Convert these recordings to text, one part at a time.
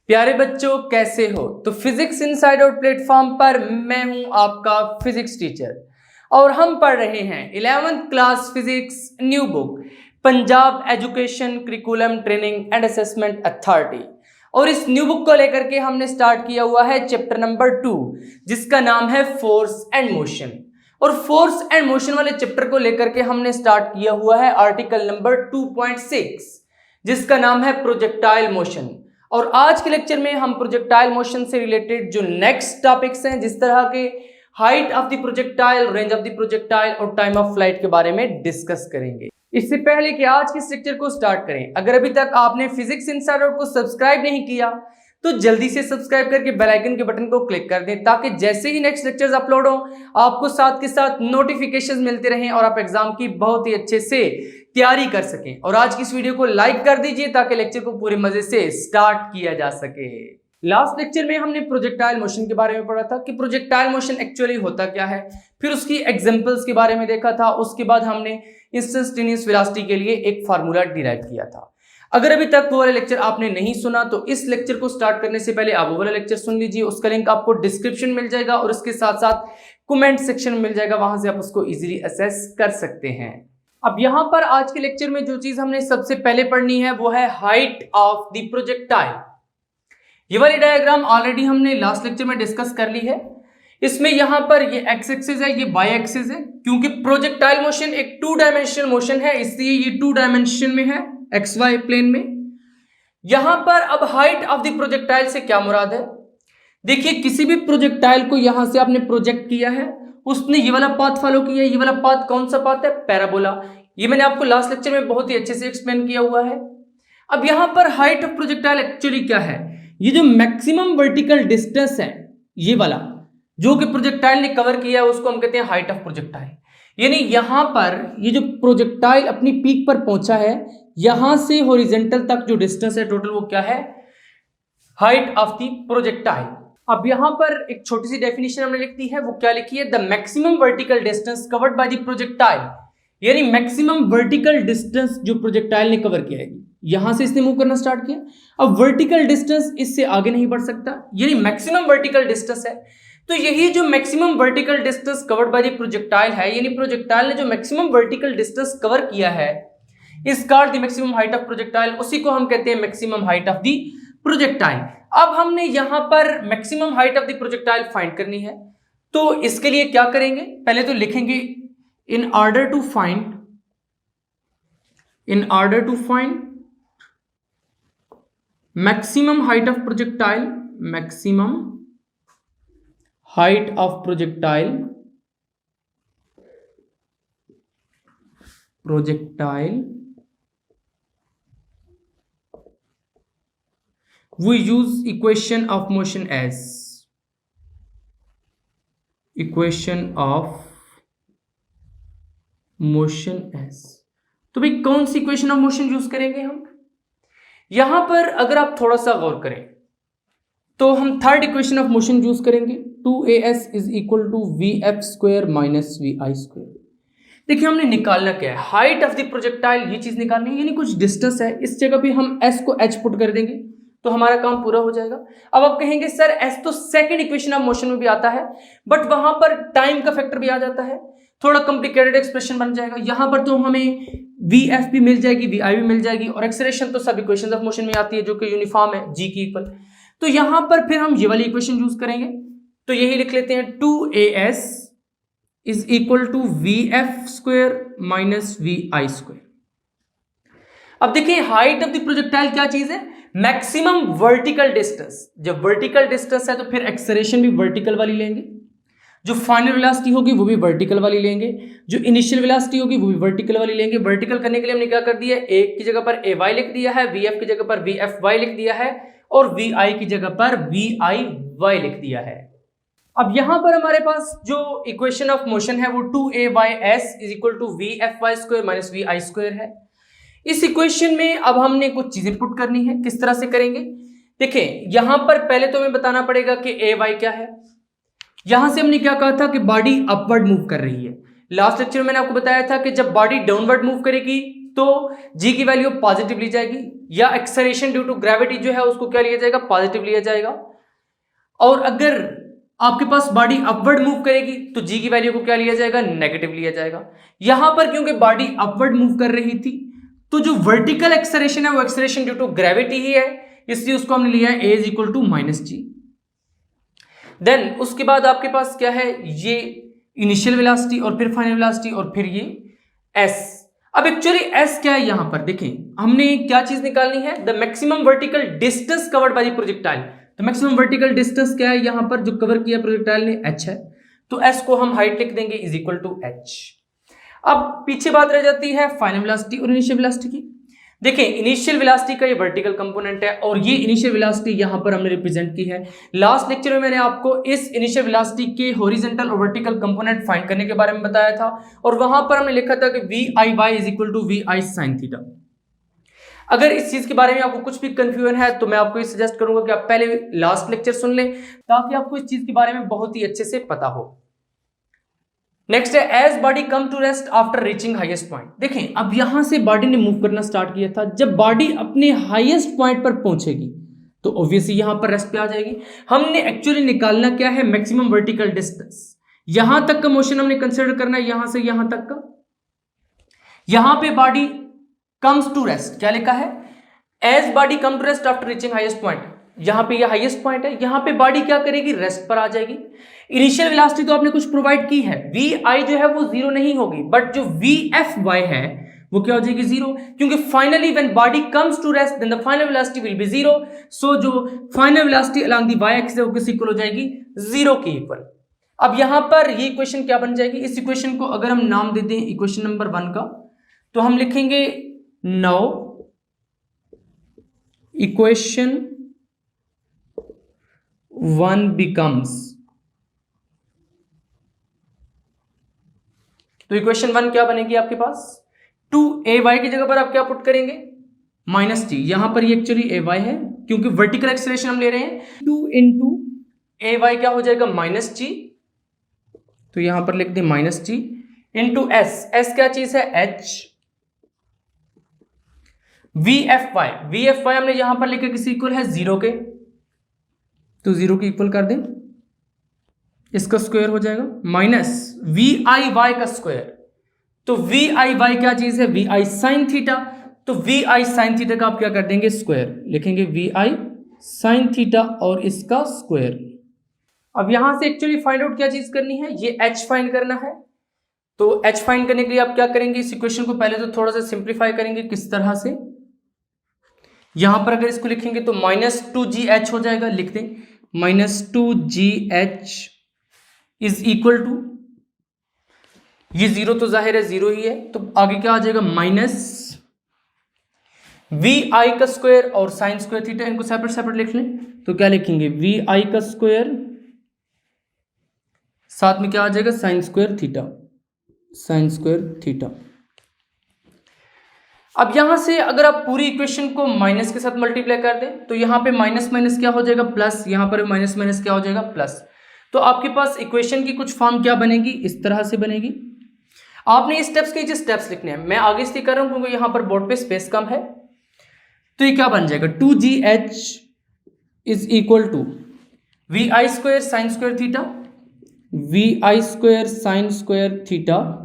प्यारे बच्चों, कैसे हो? तो फिजिक्स इनसाइड आउट प्लेटफॉर्म पर मैं हूं आपका फिजिक्स टीचर और हम पढ़ रहे हैं 11th class physics new book Punjab education curriculum training and assessment authority. और इस न्यू बुक को लेकर के हमने स्टार्ट किया हुआ है चैप्टर नंबर 2, जिसका नाम है फोर्स एंड मोशन। और फोर्स एंड मोशन वाले चैप्टर को लेकर के हमने स्टार्ट किया हुआ है आर्टिकल नंबर 2.6, जिसका नाम है प्रोजेक्टाइल मोशन। और आज के लेक्चर में हम प्रोजेक्टाइल मोशन से रिलेटेड जो नेक्स्ट टॉपिक्स हैं, जिस तरह के height of the projectile, range of the projectile और टाइम ऑफ फ्लाइट के बारे में डिस्कस करेंगे। इससे पहले कि आज के इस लेक्चर को स्टार्ट करें, अगर अभी तक आपने फिजिक्स इनसाइड आउट को सब्सक्राइब नहीं किया तो जल्दी से सब्सक्राइब करके बेल आइकन के बटन को क्लिक कर दें, ताकि जैसे ही नेक्स्ट लेक्चर्स अपलोड हो आपको साथ के साथ नोटिफिकेशंस मिलते रहें और आप एग्जाम की बहुत ही अच्छे से तैयारी कर सकें। और आज की इस वीडियो को लाइक कर दीजिए ताकि लेक्चर को पूरे मजे से स्टार्ट किया जा सके। लास्ट लेक्चर में हमने प्रोजेक्टाइल मोशन के बारे में पढ़ा था कि प्रोजेक्टाइल मोशन एक्चुअली होता क्या है, फिर उसकी एग्जांपल्स के बारे में देखा था। उसके बाद हमने इंस्टेंटेनियस वेलोसिटी के लिए एक फार्मूला डिराइव किया था। अगर अभी तक वो वाला लेक्चर आपने नहीं सुना तो इस लेक्चर को स्टार्ट करने से पहले आप वो वाला लेक्चर सुन लीजिए। उसका लिंक आपको डिस्क्रिप्शन मिल जाएगा और उसके साथ साथ कमेंट सेक्शन में मिल जाएगा, वहां से आप उसको इजीली असेस कर सकते हैं। अब यहां पर आज के लेक्चर में जो चीज हमने सबसे पहले पढ़नी है वो है हाइट ऑफ द प्रोजेक्टाइल। ये वाली डायग्राम ऑलरेडी हमने लास्ट लेक्चर में डिस्कस कर ली है। इसमें यहां पर ये एक्स एक्सिस है, ये वाई एक्सिस है। क्योंकि प्रोजेक्टाइल मोशन एक 2 डायमेंशनल मोशन है, इसलिए ये 2 डायमेंशन में है, एक्स वाई प्लेन में। यहां पर अब हाइट ऑफ द प्रोजेक्टाइल से क्या मुराद है? देखिए, किसी भी प्रोजेक्टाइल को यहां से आपने प्रोजेक्ट किया है, उसने ये वाला पाथ फॉलो किया है। ये वाला पाथ कौन सा पाथ है? पैराबोला। ये मैंने आपको लास्ट लेक्चर में बहुत ही अच्छे से एक्सप्लेन किया हुआ है। अब यहां पर हाइट ऑफ प्रोजेक्टाइल एक्चुअली क्या है? ये जो मैक्सिमम वर्टिकल डिस्टेंस है, ये वाला जो कि प्रोजेक्टाइल ने कवर किया है, उसको हम कहते हैं हाइट ऑफ प्रोजेक्टाइल। यानी यहां पर ये जो प्रोजेक्टाइल अपनी पीक पर पहुंचा है, यहां से हॉरिजॉन्टल तक जो डिस्टेंस है टोटल, वो क्या है? Height of the projectile. अब यहां पर एक छोटी सी डेफिनेशन हमने लिख दी है, वो क्या लिखी है? The maximum vertical distance covered by the projectile. यानी मैक्सिमम वर्टिकल डिस्टेंस जो प्रोजेक्टाइल ने कवर किया है, यहां से इसने मूव करना स्टार्ट किया। अब वर्टिकल डिस्टेंस इससे आगे नहीं बढ़ सकता, यानी मैक्सिमम वर्टिकल डिस्टेंस है। तो यही जो maximum vertical distance covered by the projectile है, यानी प्रोजेक्टाइल ने जो मैक्सिमम वर्टिकल डिस्टेंस कवर किया है, इस called the maximum height of projectile, उसी को हम कहते हैं maximum height of the projectile. अब हमने यहां पर maximum height of the projectile find करनी है, तो इसके लिए क्या करेंगे? पहले तो लिखेंगे in order to find maximum height of projectile, maximum height of projectile we use equation of motion as तो भाई कौन सी इक्वेशन ऑफ मोशन यूज करेंगे हम? यहां पर अगर आप थोड़ा सा गौर करें तो हम third equation of motion use करेंगे, 2as is equal to vf square minus vi square. देखिए, हमने निकालना क्या है? हाइट ऑफ द प्रोजेक्टाइल, ये चीज निकालनी है, यानी कुछ डिस्टेंस है। इस जगह पे हम s को h पुट कर देंगे तो हमारा काम पूरा हो जाएगा। अब आप कहेंगे सर s तो सेकंड इक्वेशन ऑफ मोशन में भी आता है, बट वहां पर टाइम का फैक्टर भी आ जाता है, थोड़ा कॉम्प्लिकेटेड एक्सप्रेशन बन जाएगा। यहां पर तो हमें vf भी मिल जाएगी, vi भी मिल जाएगी, और एक्सेलरेशन तो सब इक्वेशंस ऑफ मोशन में आती है जो कि यूनिफॉर्म है, g की इक्वल। तो यहां पर फिर हम ये वाली इक्वेशन यूज करेंगे, तो यही लिख लेते हैं 2as is equal to vf square minus vi square. अब देखिए, हाइट ऑफ द प्रोजेक्टाइल क्या चीज है? Maximum vertical distance. जब वर्टिकल डिस्टेंस है तो फिर एक्सेलरेशन भी वर्टिकल वाली लेंगे, जो फाइनल वेलोसिटी होगी वो भी वर्टिकल वाली लेंगे, जो इनिशियल वेलोसिटी होगी वो भी वर्टिकल वाली लेंगे। वर्टिकल करने के लिए हमने क्या कर दिया है? a की जगह पर ay लिख दिया है, vf की जगह पर vfy लिख दिया है, और vi की जगह पर viy लिख दिया है। अब यहां पर हमारे पास जो इक्वेशन ऑफ मोशन है वो 2ays is equal to vfy square minus vi square है। इस इक्वेशन में अब हमने कुछ चीजें पुट करनी है। किस तरह से करेंगे? देखें, यहां पर पहले तो हमें बताना पड़ेगा कि ay क्या है। यहां से हमने क्या कहा था कि बॉडी अपवर्ड मूव कर रही है। लास्ट लेक्चर में मैंने आपको बताया था कि जब बॉडी डाउनवर्ड मूव करेगी तो g की वैल्यू पॉजिटिव ली जाएगी, या एक्सेलरेशन ड्यू टू ग्रेविटी जो है उसको क्या लिया जाएगा, पॉजिटिव लिया जाएगा। और अगर आपके पास बॉडी अपवर्ड मूव करेगी तो g की वैल्यू को क्या लिया जाएगा, नेगेटिव लिया जाएगा। यहां पर क्योंकि बॉडी अपवर्ड मूव कर रही थी तो जो वर्टिकल एक्सेलरेशन है वो एक्सेलरेशन ड्यू टू ग्रेविटी ही है, इसलिए उसको हमने लिया है a is equal to -g। Then उसके बाद आपके पास क्या है, ये इनिशियल वेलोसिटी और फिर फाइनल वेलोसिटी और फिर ये s। अब एक्चुअली s क्या है, यहां पर देखें हमने क्या चीज निकालनी है, the maximum vertical distance covered by the projectile. तो मैक्सिमम वर्टिकल डिस्टेंस क्या है, यहां पर जो कवर किया प्रोजेक्टाइल ने h है, तो s को हम हाइट लिख देंगे इज इक्वल टू h। अब पीछे बात रह जाती है फाइनल वेलोसिटी और इनिशियल वेलोसिटी की। देखें इनिशियल वेलोसिटी का ये वर्टिकल कंपोनेंट है और ये इनिशियल वेलोसिटी यहां पर हमने रिप्रेजेंट की है। लास्ट लेक्चर में मैंने आपको इस इनिशियल वेलोसिटी के हॉरिजॉन्टल और वर्टिकल कंपोनेंट फाइंड करने के बारे में बताया था और वहां पर हमने लिखा था कि VIY is equal to VI sin theta. अगर इस चीज के बारे में आपको कुछ भी कंफ्यूजन है तो मैं आपको ये सजेस्ट करूंगा कि आप पहले लास्ट लेक्चर सुन लें ताकि आपको इस चीज के बारे में बहुत ही अच्छे से पता हो। नेक्स्ट है as body come to rest after reaching highest point. देखें अब यहां से बॉडी ने मूव करना स्टार्ट किया था, जब बॉडी अपने हाईएस्ट पॉइंट पर पहुंचेगी तो ऑब्वियसली यहां पर रेस्ट पे आ जाएगी। हमने एक्चुअली निकालना क्या है, मैक्सिमम वर्टिकल डिस्टेंस। यहां तक का मोशन हमने कंसिडर करना है, यहां से यहां तक का। यहां पे बॉडी कम्स टू रेस्ट, क्या लिखा है, as body come to rest after reaching highest point. यहां पे ये हाईएस्ट पॉइंट है, यहां पे बॉडी क्या करेगी, रेस्ट पर आ जाएगी। इनिशियल वेलोसिटी तो आपने कुछ प्रोवाइड की है, VI जो है वो जीरो नहीं होगी, बट जो VFY है वो क्या हो जाएगी, जीरो, क्योंकि finally when body comes to rest then the final velocity will be zero. So जो final velocity along the y axis है वो किस इक्वल हो जाएगी, जीरो के इक्वल। अब यहां पर ये इक्वेशन क्या बन जाएगी, इस इक्वेशन को अगर हम नाम दे दें इक्वेशन नंबर 1 का, तो हम लिखेंगे नाउ इक्वेशन 1 बिकम्स, तो इक्वेशन 1 क्या बनेगी आपके पास, 2ay की जगह पर आप क्या पुट करेंगे, -t। यहां पर ये एक्चुअली ay है क्योंकि वर्टिकल एक्सेलरेशन हम ले रहे हैं, 2 इंटू ay क्या हो जाएगा, -t। तो यहां पर लिख दें -t इंटू s क्या चीज है, h। VFY हमने यहां पर लिखा किसी इक्वल है 0 के, तो 0 के इक्वल कर दें, इसका स्क्वायर हो जाएगा माइनस VIY का स्क्वायर। तो VIY क्या चीज है, VI sin थीटा। तो VI sin थीटा का आप क्या कर देंगे, स्क्वायर लिखेंगे, VI sin थीटा और इसका स्क्वायर। अब यहां से एक्चुअली फाइंड आउट क्या चीज करनी है, ये h फाइंड करना है। तो h फाइंड करने के लिए आप क्या करेंगे, इस इक्वेशन को पहले तो थोड़ा सा सिंप्लीफाई करेंगे। किस तरह से, यहां पर अगर इसको लिखेंगे तो -2gh हो जाएगा, लिख दें -2gh इज इक्वल टू, ये जीरो तो जाहिर है जीरो ही है, तो आगे क्या आ जाएगा, माइनस VI का स्क्वायर और साइन स्क्वायर थीटा, इनको सेपरेट सेपरेट लिख लें। तो क्या लिखेंगे, VI का स्क्वायर साथ में क्या आ जाएगा, sign square theta, sign square theta. अब यहां से अगर आप पूरी इक्वेशन को माइनस के साथ मल्टीप्लाई कर दें तो यहां पे माइनस माइनस क्या हो जाएगा, प्लस, यहां पर माइनस माइनस क्या हो जाएगा, प्लस। तो आपके पास इक्वेशन की कुछ फॉर्म क्या बनेगी, इस तरह से बनेगी। आपने इस स्टेप्स के स्टेप्स लिखने हैं, मैं आगे से कर रहा हूं क्योंकि यहां पर बोर्ड पे स्पेस कम है। तो ये क्या बन जाएगा, 2gh is equal to VI square sine square theta, VI square sine square theta.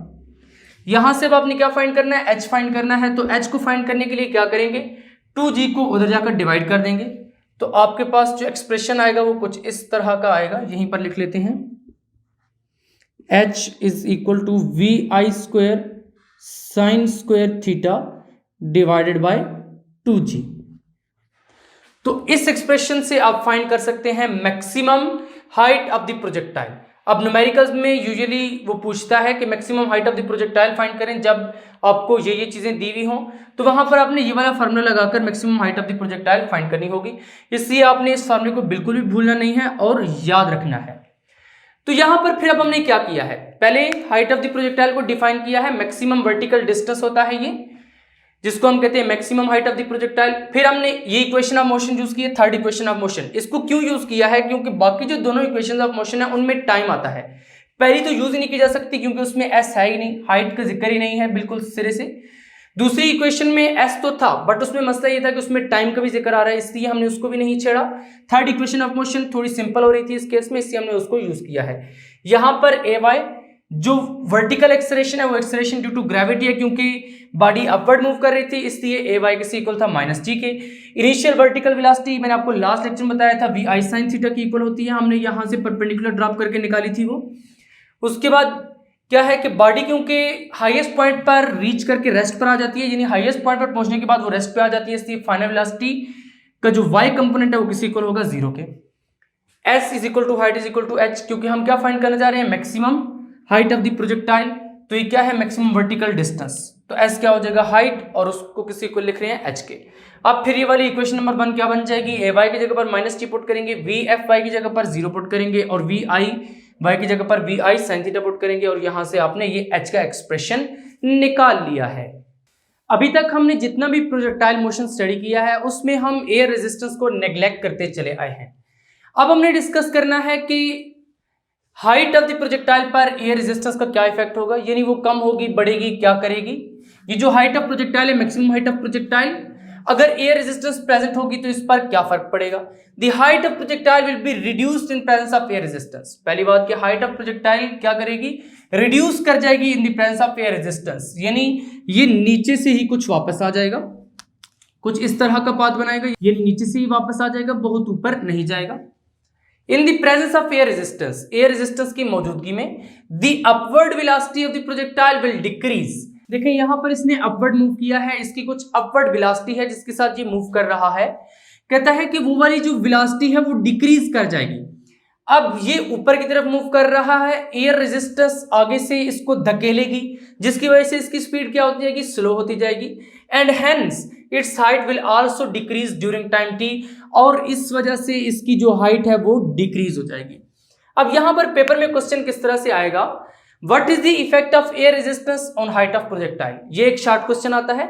यहां से अब आपने क्या फाइंड करना है, h फाइंड करना है। तो h को फाइंड करने के लिए क्या करेंगे, 2g को उधर जाकर डिवाइड कर देंगे, तो आपके पास जो एक्सप्रेशन आएगा वो कुछ इस तरह का आएगा, यहीं पर लिख लेते हैं, h is equal to VI square sine square theta divided by 2g। तो इस एक्सप्रेशन से आप फाइंड कर सकते हैं maximum height of the projectile. अब न्यूमेरिकल्स में यूजुअली वो पूछता है कि maximum height of the projectile find करें, जब आपको ये चीजें दी हुई हों तो वहां पर आपने ये वाला फार्मूला लगाकर maximum height of the projectile find करनी होगी। इसलिए आपने इस फार्मूले को बिल्कुल भी भूलना नहीं है और याद रखना है। तो यहां पर फिर अब हमने क्या किया है, पहले हाइट ऑफ द प्रोजेक्टाइल को डिफाइन किया है, मैक्सिमम वर्टिकल डिस्टेंस होता है ये, जिसको हम कहते हैं maximum height of the projectile. फिर हमने ये इक्वेशन ऑफ मोशन यूज की है, थर्ड इक्वेशन ऑफ मोशन। इसको क्यों यूज किया है, क्योंकि बाकी जो दोनों इक्वेशन ऑफ मोशन है उनमें टाइम आता है, पहली तो यूज ही नहीं की जा सकती क्योंकि उसमें एस है ही नहीं, हाइट का जिक्र ही नहीं है बिल्कुल सिरे से। दूसरी इक्वेशन में एस तो था बट उसमें मसला ये था कि उसमें टाइम का भी जिक्र आ रहा है, इसलिए हमने उसको भी नहीं छेड़ा। थर्ड इक्वेशन ऑफ मोशन थोड़ी सिंपल हो रही थी इस केस में, इसलिए हमने उसको यूज किया है। यहां पर ए वाई जो वर्टिकल एक्सेलरेशन है वो एक्सेलरेशन ड्यू टू ग्रेविटी है, क्योंकि बॉडी अपवर्ड मूव कर रही थी, इसलिए ए वाई किसी इक्वल था माइनस जी के। इनिशियल वर्टिकल वेलोसिटी मैंने आपको लास्ट लेक्चर में बताया था वी आई साइन थीटा की इक्वल होती है, हमने यहां से परपेंडिकुलर ड्रॉप करके निकाली थी वो। उसके बाद क्या है कि बॉडी क्योंकि हाईएस्ट पॉइंट पर रीच करके रेस्ट पर आ जाती है, यानी हाईएस्ट पॉइंट पर पहुंचने के बाद वो रेस्ट पे आ जाती है, इसलिए फाइनल वेलोसिटी का जो वाई कंपोनेंट है वो किसी इक्वल होगा 0 के। S is equal to height is equal to H, क्योंकि हम क्या फाइंड करने जा रहे हैं, maximum height of the projectile. तो ये क्या है, मैक्सिमम वर्टिकल डिस्टेंस, तो एस क्या हो जाएगा हाइट, और उसको किसी इक्वल लिख रहे हैं एच के। अब फिर ये वाली इक्वेशन नंबर 1 क्या बन जाएगी, ए वाई की जगह पर माइनस टी पुट करेंगे, वी एफ वाई की जगह पर 0 पुट करेंगे, और वी आई वाई की जगह पर V I sine theta put करेंगे, और यहां से आपने ये एच का एक्सप्रेशन निकाल लिया है। अभी तक हमने जितना भी प्रोजेक्टाइल मोशन स्टडी किया है उसमें हम एयर रेजिस्टेंस को नेग्लेक्ट करते चले आए हैं। अब हमने डिस्कस करना है कि हाइट ऑफ द प्रोजेक्टाइल पर एयर रेजिस्टेंस का क्या इफेक्ट होगा, यानी वो कम होगी, बढ़ेगी, क्या करेगी। ये जो हाइट ऑफ प्रोजेक्टाइल है, मैक्सिमम हाइट ऑफ प्रोजेक्टाइल, अगर एयर रेजिस्टेंस प्रेजेंट होगी तो इस पर क्या फर्क पड़ेगा। The height of projectile will be reduced in presence of air resistance. पहली बात कि हाइट ऑफ प्रोजेक्टाइल क्या करेगी, रिड्यूस कर जाएगी इन the presence of air resistance, यानी ये नीचे से ही कुछ वापस आ जाएगा, कुछ इस तरह का पाथ बनाएगा, ये नीचे से ही वापस आ जाएगा, बहुत ऊपर नहीं जाएगा। इन the presence of air resistance की मौजूदगी में the upward velocity of the projectile will decrease. देखिए यहां पर इसने अपवर्ड मूव किया है, इसकी कुछ अपवर्ड वेलोसिटी है जिसके साथ ये मूव कर रहा है। कहता है कि वो वाली जो वेलोसिटी है वो डिक्रीज कर जाएगी। अब ये ऊपर की तरफ मूव कर रहा है, एयर रेजिस्टेंस आगे से इसको धकेलेगी, जिसकी वजह से इसकी स्पीड क्या होती जाएगी, स्लो होती जाएगी, and hence it's height will also decrease during time T, और इस वजह से इसकी जो हाइट है वो डिक्रीज हो जाएगी। अब यहां पर पेपर में क्वेश्चन किस तरह से आएगा, what is the effect of air resistance on height of projectile, ये एक शॉर्ट क्वेश्चन आता है,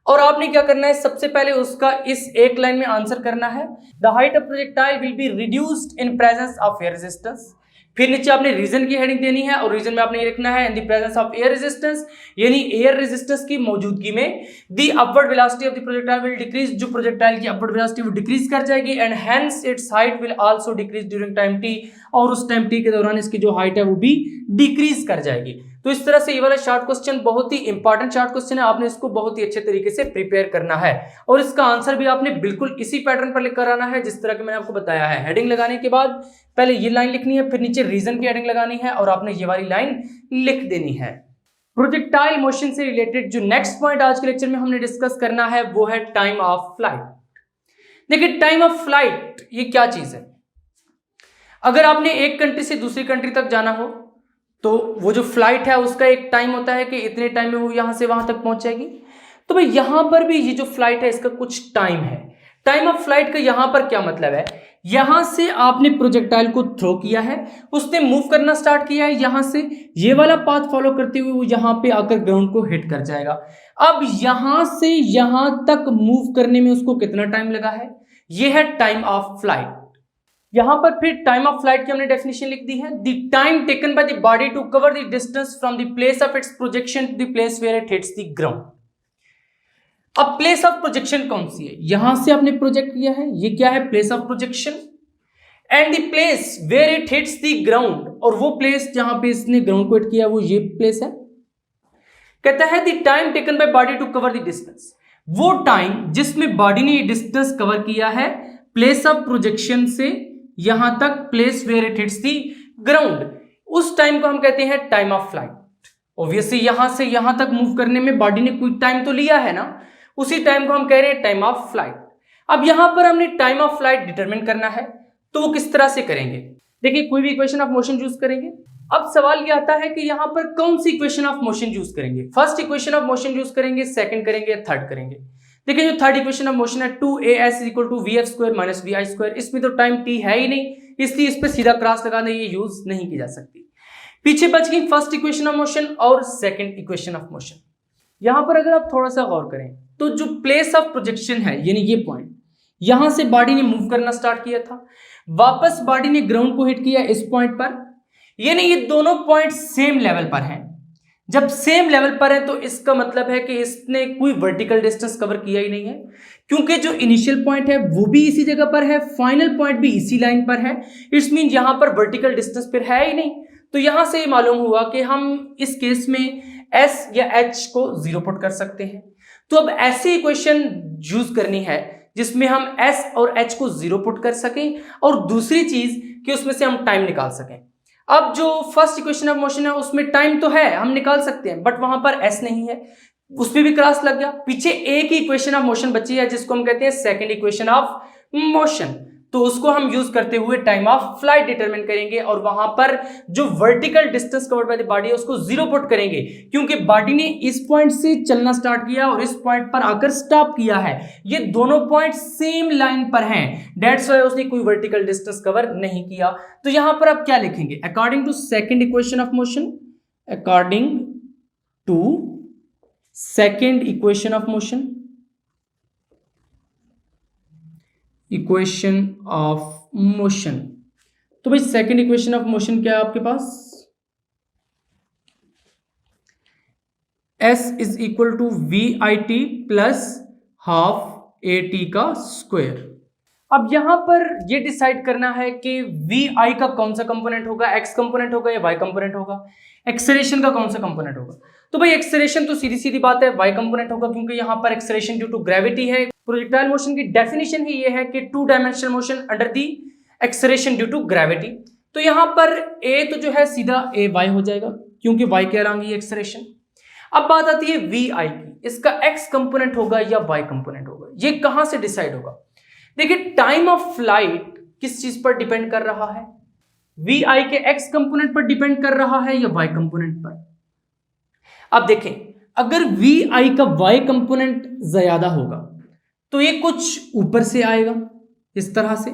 और आपने क्या करना है, सबसे पहले उसका इस एक लाइन में आंसर करना है। The height of projectile will be reduced in presence of air resistance. फिर नीचे आपने रीजन की हेडिंग देनी है, और रीजन में आपने ये लिखना है इन the presence of air resistance, यानी एयर रेजिस्टेंस की मौजूदगी में the upward velocity of the projectile will decrease, जो प्रोजेक्टाइल की अपवर्ड वेलोसिटी वो डिक्रीज कर जाएगी, and hence it's height will also decrease during time T, और उस टाइम टी के दौरान इसकी जो हाइट है वो भी डिक्रीज कर जाएगी। तो इस तरह से ये वाला शॉर्ट क्वेश्चन बहुत ही इंपॉर्टेंट शॉर्ट क्वेश्चन है, आपने इसको बहुत ही अच्छे तरीके से प्रिपेयर करना है, और इसका आंसर भी आपने बिल्कुल इसी पैटर्न पर लिख कर आना है जिस तरह के मैंने आपको बताया है। हेडिंग लगाने के बाद पहले ये लाइन लिखनी है, फिर नीचे रीजन की हेडिंग लगानी है, और आपने ये वाली लाइन लिख देनी है। प्रोजेक्टाइल मोशन से रिलेटेड जो नेक्स्ट पॉइंट आज के लेक्चर में हमने डिस्कस करना है वो है टाइम ऑफ फ्लाइट। देखिए टाइम ऑफ फ्लाइट ये क्या चीज है, अगर आपने एक कंट्री से दूसरी कंट्री तक जाना हो तो वो जो फ्लाइट है उसका एक टाइम होता है कि इतने टाइम में वो यहां से वहां तक पहुंच जाएगी। तो भाई यहां पर भी ये जो फ्लाइट है इसका कुछ टाइम है। टाइम ऑफ फ्लाइट का यहां पर क्या मतलब है, यहां से आपने प्रोजेक्टाइल को थ्रो किया है, उसने मूव करना स्टार्ट किया है, यहां से ये वाला पाथ फॉलो करते हुए वो यहां पे आकर ग्राउंड को हिट कर जाएगा। अब यहां से यहां तक मूव करने में उसको कितना टाइम लगा है, ये है टाइम ऑफ फ्लाइट। यहां पर फिर टाइम ऑफ फ्लाइट की हमने डेफिनेशन लिख दी है, the time taken by the body to cover the distance from the place of its projection to the place where it hits the ground. अब place of projection कौन सी है, यहां से आपने प्रोजेक्ट किया है, ये क्या है place of projection, and the place where it hits the ground, और वो प्लेस जहां पे इसने ग्राउंड को हिट किया वो ये प्लेस है। कहता है the time taken by body to cover the distance, वो टाइम जिसमें बॉडी ने ये डिस्टेंस कवर किया है प्लेस ऑफ प्रोजेक्शन से यहां तक place where it hits the ground, उस टाइम को हम कहते हैं टाइम ऑफ फ्लाइट। ऑब्वियसली यहां से यहां तक मूव करने में बॉडी ने कोई टाइम तो लिया है ना, उसी टाइम को हम कह रहे हैं टाइम ऑफ फ्लाइट। अब यहां पर हमने टाइम ऑफ फ्लाइट डिटरमिन करना है, तो वो किस तरह से करेंगे, देखिए कोई भी इक्वेशन ऑफ मोशन यूज करेंगे। अब सवाल ये आता है कि यहां पर कौन सी इक्वेशन ऑफ मोशन यूज करेंगे, first equation of motion use करेंगे, सेकंड करेंगे, थर्ड करेंगे। देखिए जो थर्ड इक्वेशन ऑफ मोशन है 2as = vf² - vi², इसमें तो टाइम t है ही नहीं, इसलिए इस पे सीधा क्रॉस लगा दें, ये यूज नहीं की जा सकती। पीछे बच गई फर्स्ट इक्वेशन ऑफ मोशन और सेकंड इक्वेशन ऑफ मोशन। यहां पर अगर आप थोड़ा सा गौर करें तो जो प्लेस ऑफ प्रोजेक्शन है यानी ये पॉइंट, यहां से बॉडी ने मूव करना स्टार्ट किया था, वापस बॉडी ने ग्राउंड को हिट किया इस पॉइंट पर, यानी ये दोनों पॉइंट सेम लेवल पर हैं। जब सेम लेवल पर है तो इसका मतलब है कि इसने कोई वर्टिकल डिस्टेंस कवर किया ही नहीं है, क्योंकि जो इनिशियल पॉइंट है वो भी इसी जगह पर है, फाइनल पॉइंट भी इसी लाइन पर है। इट्स मीन यहां पर वर्टिकल डिस्टेंस फिर है ही नहीं। तो यहां से मालूम हुआ कि हम इस केस में एस या एच को जीरो पुट कर सकते हैं। तो अब ऐसी इक्वेशन यूज करनी है जिसमें हम एस और एच को जीरो पुट कर सकें, और दूसरी चीज कि उसमें से हम टाइम निकाल सकें। अब जो फर्स्ट इक्वेशन ऑफ मोशन है उसमें टाइम तो है, हम निकाल सकते हैं, बट वहां पर एस नहीं है, उसमें भी क्रॉस लग गया। पीछे एक ही इक्वेशन ऑफ मोशन बची है जिसको हम कहते हैं सेकंड इक्वेशन ऑफ मोशन। तो उसको हम यूज करते हुए टाइम ऑफ फ्लाइट डिटरमिन करेंगे, और वहां पर जो vertical distance covered by the body है उसको जीरो पुट करेंगे, क्योंकि बॉडी ने इस पॉइंट से चलना स्टार्ट किया और इस पॉइंट पर आकर स्टॉप किया है। ये दोनों पॉइंट सेम लाइन पर हैं, दैट्स व्हाई उसने कोई वर्टिकल डिस्टेंस कवर नहीं किया। तो यहां पर आप क्या लिखेंगे? According to second equation of motion, according to second equation of motion, equation of motion. तो भाई सेकंड इक्वेशन ऑफ मोशन क्या है आपके पास? S is equal to V I T plus half A T का स्क्वायर। अब यहां पर ये डिसाइड करना है कि वी आई का कौन सा कंपोनेंट होगा, एक्स कंपोनेंट होगा या वाई कंपोनेंट होगा, एक्सेलरेशन का कौन सा कंपोनेंट होगा। तो भाई एक्सेलरेशन तो सीधी सीधी बात है वाई कंपोनेंट होगा, क्योंकि यहां पर एक्सेलरेशन ड्यू टू ग्रेविटी है। प्रोजेक्टाइल मोशन की डेफिनेशन ही ये है कि two dimensional motion under the acceleration due to gravity. तो यहां पर ए तो जो है सीधा ए वाई हो जाएगा, क्योंकि वाई के अराउंड ये एक्सेलरेशन। अब बात आती है वी आई की, इसका एक्स कंपोनेंट होगा या वाई कंपोनेंट होगा, ये कहां से डिसाइड होगा? देखिए टाइम ऑफ फ्लाइट किस चीज पर डिपेंड कर रहा है? वी आई के एक्स कंपोनेंट पर डिपेंड कर रहा है या वाई कंपोनेंट पर? अब देखें, अगर वी आई का वाई कंपोनेंट ज्यादा होगा तो ये कुछ ऊपर से आएगा इस तरह से,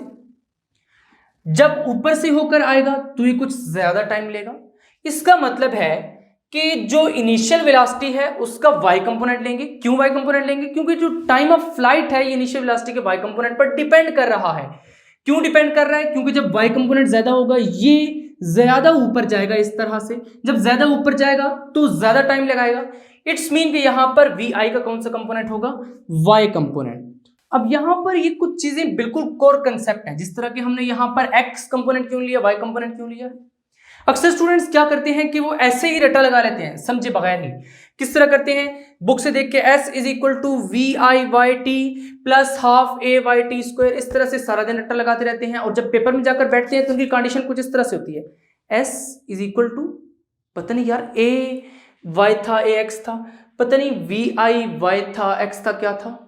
जब ऊपर से होकर आएगा तो ये कुछ ज्यादा टाइम लेगा। इसका मतलब है कि जो इनिशियल वेलोसिटी है उसका वाई कंपोनेंट लेंगे। क्यों वाई कंपोनेंट लेंगे? क्योंकि जो टाइम ऑफ फ्लाइट है ये इनिशियल वेलोसिटी के वाई कंपोनेंट पर डिपेंड कर रहा है। क्यों डिपेंड कर रहा है? क्योंकि जब वाई कंपोनेंट ज्यादा होगा ये ज्यादा ऊपर जाएगा इस तरह से, जब ज्यादा ऊपर जाएगा तो ज्यादा टाइम लगाएगा। इट्स मीन कि यहां पर वी आई का कौन सा कंपोनेंट होगा? Y component. अब यहां पर ये कुछ चीजें बिल्कुल कोर कंसेप्ट है, जिस तरह के हमने यहां पर एक्स कंपोनेंट क्यों लिया, वाई कंपोनेंट क्यों लिया। अक्सर स्टूडेंट्स क्या करते हैं कि वो ऐसे ही रट्टा लगा लेते हैं समझे बगैर ही। किस तरह करते हैं? बुक से देख के S is equal to V I Y T plus half A Y T square, इस तरह से सारा दिन रट्टा लगाते रहते हैं, और जब पेपर में जाकर बैठते हैं तो उनकी कंडीशन कुछ इस तरह से होती है, S इज इक्वल टू पता नहीं यार ए वाई था ए एक्स था, पता नहीं वी आई वाई था एक्स था, क्या था।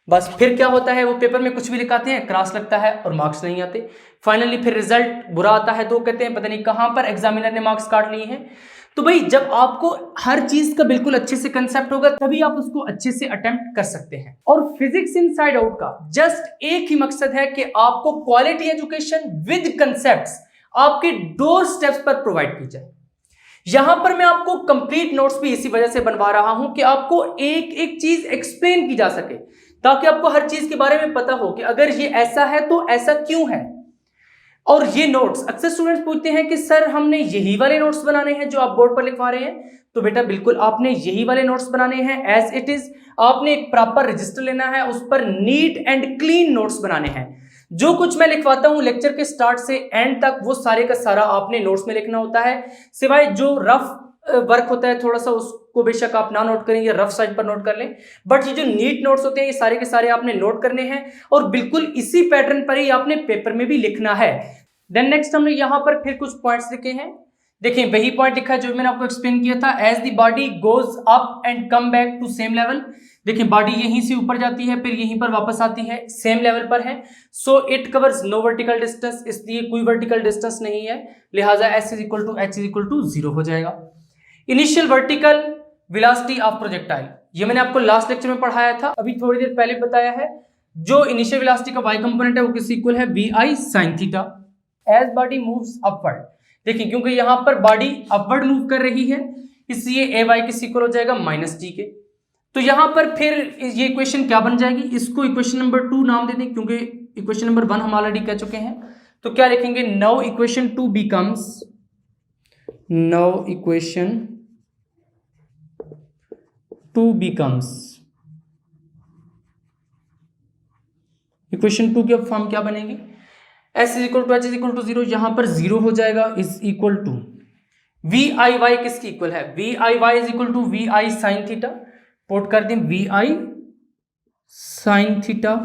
बस फिर क्या होता है, वो पेपर में कुछ भी लिखाते हैं, क्रॉस लगता है और मार्क्स नहीं आते। फाइनली फिर रिजल्ट बुरा आता है तो कहते हैं पता नहीं कहां पर एग्जामिनर ने मार्क्स काट लिए हैं। तो भाई जब आपको हर चीज का बिल्कुल अच्छे से कंसेप्ट होगा तभी आप उसको अच्छे से अटेम्प्ट कर सकते हैं। और फिजिक्स इनसाइड आउट का जस्ट एक ही मकसद है कि आपको क्वालिटी एजुकेशन विद कंसेप्ट्स आपके डोर स्टेप्स पर प्रोवाइड की जाए। यहां पर मैं आपको कंप्लीट नोट्स भी इसी वजह से बनवा रहा हूं कि आपको एक एक चीज एक्सप्लेन की जा सके, ताकि आपको हर चीज के बारे में पता हो कि अगर ये ऐसा है तो ऐसा क्यों है। और ये नोट्स अक्सर स्टूडेंट्स पूछते हैं कि सर हमने यही वाले नोट्स बनाने हैं जो आप बोर्ड पर लिखवा रहे हैं, तो बेटा बिल्कुल आपने यही वाले नोट्स बनाने हैं एज इट इज। आपने एक प्रॉपर रजिस्टर लेना है, उस पर नीट एंड क्लीन नोट्स बनाने हैं। जो कुछ मैं लिखवाता हूं लेक्चर के स्टार्ट से एंड तक वो सारे का सारा आपने नोट्स में लिखना होता है, सिवाय जो रफ वर्क होता है थोड़ा सा उसको बेशक आप ना नोट करें या रफ साइड पर नोट कर लें, बट ये जो नीट नोट्स होते हैं ये सारे के सारे आपने नोट करने हैं और बिल्कुल इसी पैटर्न पर ही आपने पेपर में भी लिखना है। देन नेक्स्ट हमने यहां पर फिर कुछ पॉइंट्स लिखे हैं। देखिए वही पॉइंट लिखा है जो मैंने आपको एक्सप्लेन किया था, as the body goes up and come back to same level. देखिए बॉडी यहीं से ऊपर जाती है फिर यहीं पर वापस आती है, सेम लेवल पर है, so it covers no vertical distance, इसलिए कोई वर्टिकल डिस्टेंस नहीं है, लिहाजा S is equal to H is equal to 0 हो जाएगा। Initial vertical velocity of projectile, ये मैंने आपको लास्ट लेक्चर में पढ़ाया था, अभी थोड़ी देर पहले बताया है। जो इनिशियल वेलोसिटी का वाई कंपोनेंट है वो किस इक्वल है, V I sine theta as body moves upward. देखिए क्योंकि यहां पर बॉडी अपवर्ड मूव कर रही है इसलिए ए वाई किस इक्वल हो जाएगा माइनस टी के। तो यहां पर फिर ये इक्वेशन क्या बन जाएगी, इसको इक्वेशन नंबर 2 नाम दे दें क्योंकि इक्वेशन नंबर 1 हम ऑलरेडी कह चुके हैं। तो क्या लिखेंगे, now equation 2 becomes, now equation 2 becomes, equation 2 की अब फॉर्म क्या बनेगी, s is equal to h is equal to 0, यहां पर 0 हो जाएगा, is equal to V I Y किसकी इक्वल है, V I Y is equal to V I sine theta, put कर दें वी आई साइन थीटा,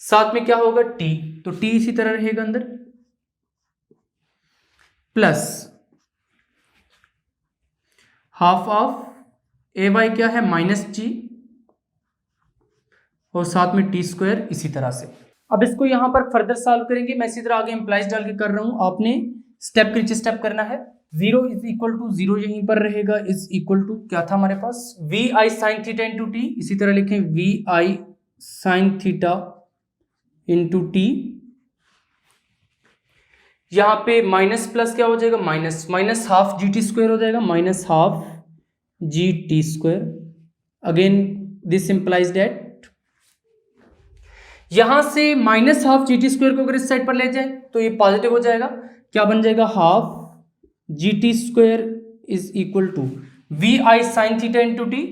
साथ में क्या होगा t, तो t इसी तरह रहेगा अंदर, plus half of A Y क्या है माइनस जी, और साथ में टी स्क्वायर इसी तरह से। अब इसको यहां पर फर्दर सॉल्व करेंगे, मैं इसी तरह आगे इंप्लाइज डाल के कर रहा हूं, आपने स्टेप के नीचे स्टेप करना है। 0 इज इक्वल टू 0 यहीं पर रहेगा, इज इक्वल टू क्या था हमारे पास, V I sine theta into T, इसी तरह लिखें V I sine theta into T, यहां पे माइनस प्लस क्या हो जाएगा, minus minus half G T square हो जाएगा, minus half G T square, again this implies that यहां से minus half G T square को अगर इस साइड पर ले जाए तो ये पॉजिटिव हो जाएगा, क्या बन जाएगा, half G T square is equal to V I sine theta into T,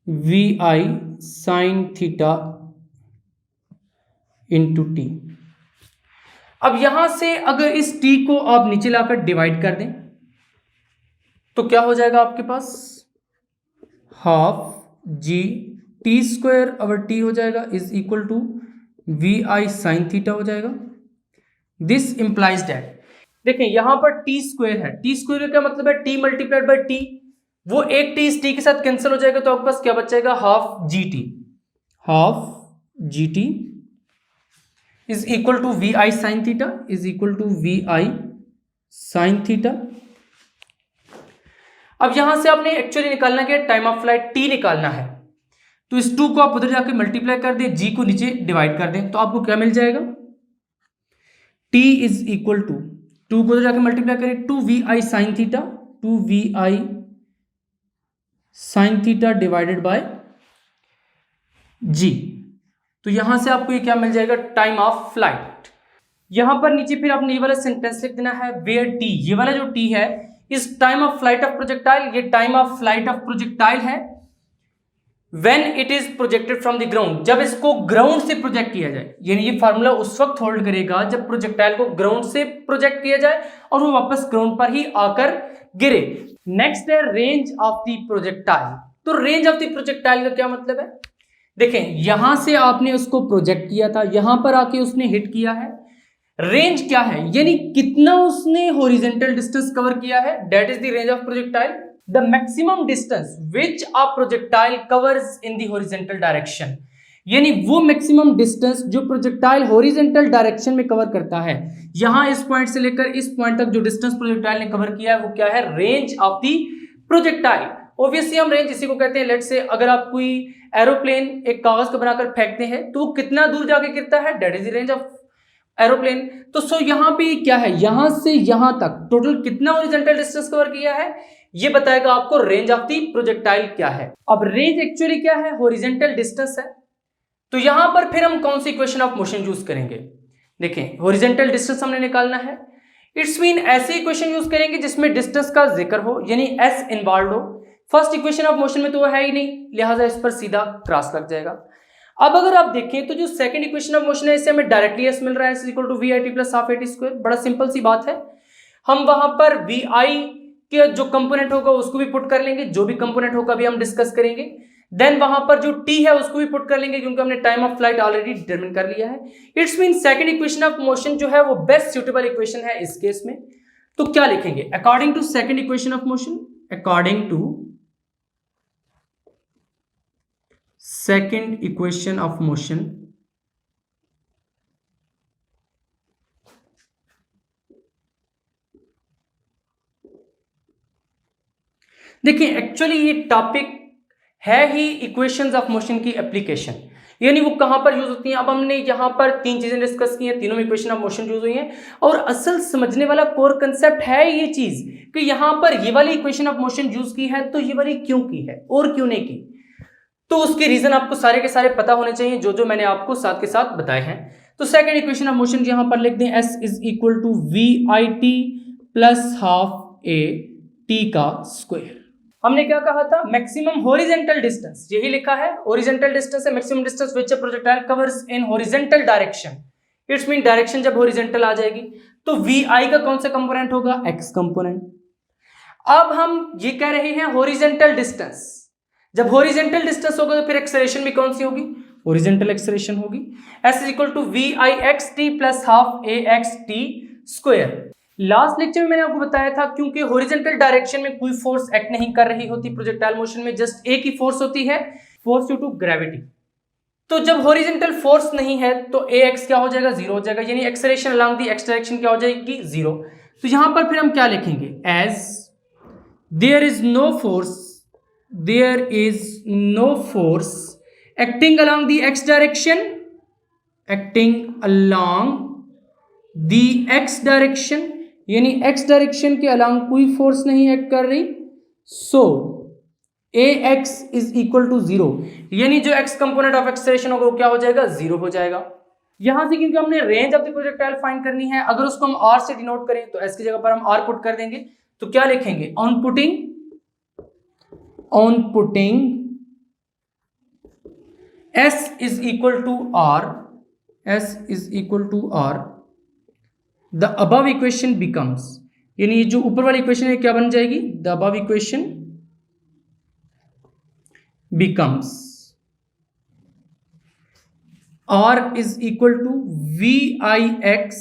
V I sine theta into T. अब यहां से अगर इस t को आप नीचे लाकर डिवाइड कर दें तो क्या हो जाएगा आपके पास, half G T square over t हो जाएगा is equal to V I sine theta हो जाएगा। दिस इंप्लाइज दैट, देखें यहां पर t स्क्वायर है, t स्क्वायर का क्या मतलब है, t मल्टीप्लाइड बाय t, वो एक t इस t के साथ कैंसिल हो जाएगा, तो आपके पास क्या बचेगा, half G T, half G T is equal to V I sine theta, is equal to V I sine theta. अब यहां से आपने एक्चुअली निकालना क्या है, टाइम ऑफ फ्लाइट t निकालना है, तो इस 2 को आप उधर जाके मल्टीप्लाई कर दें, g को नीचे डिवाइड कर दें, तो आपको क्या मिल जाएगा, t इज इक्वल टू 2 को उधर जाके मल्टीप्लाई करें, 2 V I sine theta, 2 V I sine theta divided by g, तो यहां से आपको ये क्या मिल जाएगा, टाइम ऑफ फ्लाइट। यहां पर नीचे फिर आपने ये वाला सेंटेंस लिख देना है, वेयर t, ये वाला जो t है इस time of flight of projectile, ये time of flight of projectile है when it is projected from the ground, जब इसको ग्राउंड से प्रोजेक्ट किया जाए, यानी ये फार्मूला उस वक्त होल्ड करेगा जब प्रोजेक्टाइल को ग्राउंड से प्रोजेक्ट किया जाए और वो वापस ग्राउंड पर ही आकर गिरे। नेक्स्ट है रेंज ऑफ द प्रोजेक्टाइल, तो रेंज ऑफ द प्रोजेक्टाइल का क्या मतलब है, देखें यहां से आपने उसको प्रोजेक्ट किया था, यहां पर आके उसने हिट किया है, रेंज क्या है, यानी कितना उसने हॉरिजॉन्टल डिस्टेंस कवर किया है, that is the range of projectile, the maximum distance which a projectile covers in the horizontal direction, यानी वो मैक्सिमम डिस्टेंस जो प्रोजेक्टाइल हॉरिजॉन्टल डायरेक्शन में कवर करता है, यहां इस पॉइंट से लेकर इस पॉइंट तक जो डिस्टेंस प्रोजेक्टाइल ने कवर किया है वो क्या है, range of the projectile. Obviously हम रेंज इसी को कहते हैं, लेट्स से अगर आप कोई एरोप्लेन एक कागज को बनाकर फेंकते हैं तो वो कितना दूर जाके गिरता है, that is the range of aeroplane. तो सो यहां पे क्या है, यहां से यहां तक टोटल कितना हॉरिजॉन्टल डिस्टेंस कवर किया है, ये बताएगा आपको रेंज ऑफ द प्रोजेक्टाइल क्या है। अब रेंज एक्चुअली क्या है, हॉरिजॉन्टल डिस्टेंस है, तो यहां पर फिर हम कौन सी इक्वेशन ऑफ मोशन यूज करेंगे, देखें हॉरिजॉन्टल डिस्टेंस हमने निकालना है, इट्स मीन ऐसे इक्वेशन यूज करेंगे जिसमें डिस्टेंस का जिक्र हो, यानी एस इन्वॉल्व हो। फर्स्ट इक्वेशन ऑफ मोशन में तो वो है ही नहीं, लिहाजा इस पर सीधा क्रॉस लग जाएगा। अब अगर आप देखें तो जो सेकंड इक्वेशन ऑफ मोशन है इससे हमें डायरेक्टली एस मिल रहा है, S equal to V I T plus half A T square, बड़ा सिंपल सी बात है। हम वहां पर वी आई के जो कंपोनेंट होगा उसको भी पुट कर लेंगे, जो भी कंपोनेंट होगा भी हम डिस्कस करेंगे, देन वहां पर जो टी है उसको भी पुट कर लेंगे क्योंकि हमने time of flight already determine कर लिया है। It's mean second equation of motion जो है वो बेस्ट सुटेबल इक्वेशन है इस केस में। तो क्या लिखेंगे, according to second equation of motion, according to second equation of motion देखिए एक्चुअली ये टॉपिक है ही इक्वेशंस ऑफ मोशन की एप्लीकेशन, यानी वो कहां पर यूज होती हैं। अब हमने यहां पर तीन चीजें डिस्कस की हैं, तीनों में इक्वेशन ऑफ मोशन यूज हुई हैं, और असल समझने वाला कोर कंसेप्ट है ये चीज कि यहां पर ये वाली इक्वेशन ऑफ मोशन यूज की है तो ये वाली क्यों की है और क्यों नहीं की, तो उसके रीजन आपको सारे के सारे पता होने चाहिए जो जो मैंने आपको साथ के साथ बताए हैं। तो सेकंड इक्वेशन ऑफ मोशन यहां पर लिख दें, S is equal to V I T plus half A T का स्क्वायर। हमने क्या कहा था, मैक्सिमम हॉरिजेंटल डिस्टेंस, यही लिखा है, हॉरिजेंटल डिस्टेंस है maximum distance which a projectile covers in horizontal direction, it's mean direction जब हॉरिजेंटल आ जाएगी तो vi का कौन सा कंपोनेंट होगा, x कंपोनेंट। अब हम ये कह रहे हैं हॉरिजेंटल डिस्टेंस, जब हॉरिजेंटल डिस्टेंस होगा तो फिर एक्सेलरेशन भी कौन सी होगी, हॉरिजेंटल एक्सेलरेशन होगी, s is equal to vixt plus half axt square. Last lecture में मैंने आपको बताया था क्योंकि हॉरिजेंटल डायरेक्शन में कोई फोर्स एक्ट नहीं कर रही होती प्रोजेक्टाइल मोशन में, जस्ट एक ही फोर्स होती है, फोर्स ड्यू टू ग्रेविटी। तो जब हॉरिजेंटल फोर्स नहीं है तो ax क्या हो जाएगा, जीरो हो जाएगा, यानी acceleration along the x direction क्या हो जाएगी, जीरो। तो यहां पर फिर हम क्या लिखेंगे, as there is no force acting along the x direction, acting along the x direction, यानी x डायरेक्शन के अलोंग कोई फोर्स नहीं एक्ट कर रही, so ax is equal to zero, यानी जो x कंपोनेंट ऑफ एक्सेलरेशन होगा वो क्या हो जाएगा, जीरो हो जाएगा। यहां से क्योंकि हमने range of the projectile find करनी है, अगर उसको हम r से डिनोट करें तो s की जगह पर हम r पुट कर देंगे, तो क्या लिखेंगे, on putting s is equal to r, the above equation becomes, यानी ये जो ऊपर वाली इक्वेशन है क्या बन जाएगी, the above equation becomes r is equal to vix।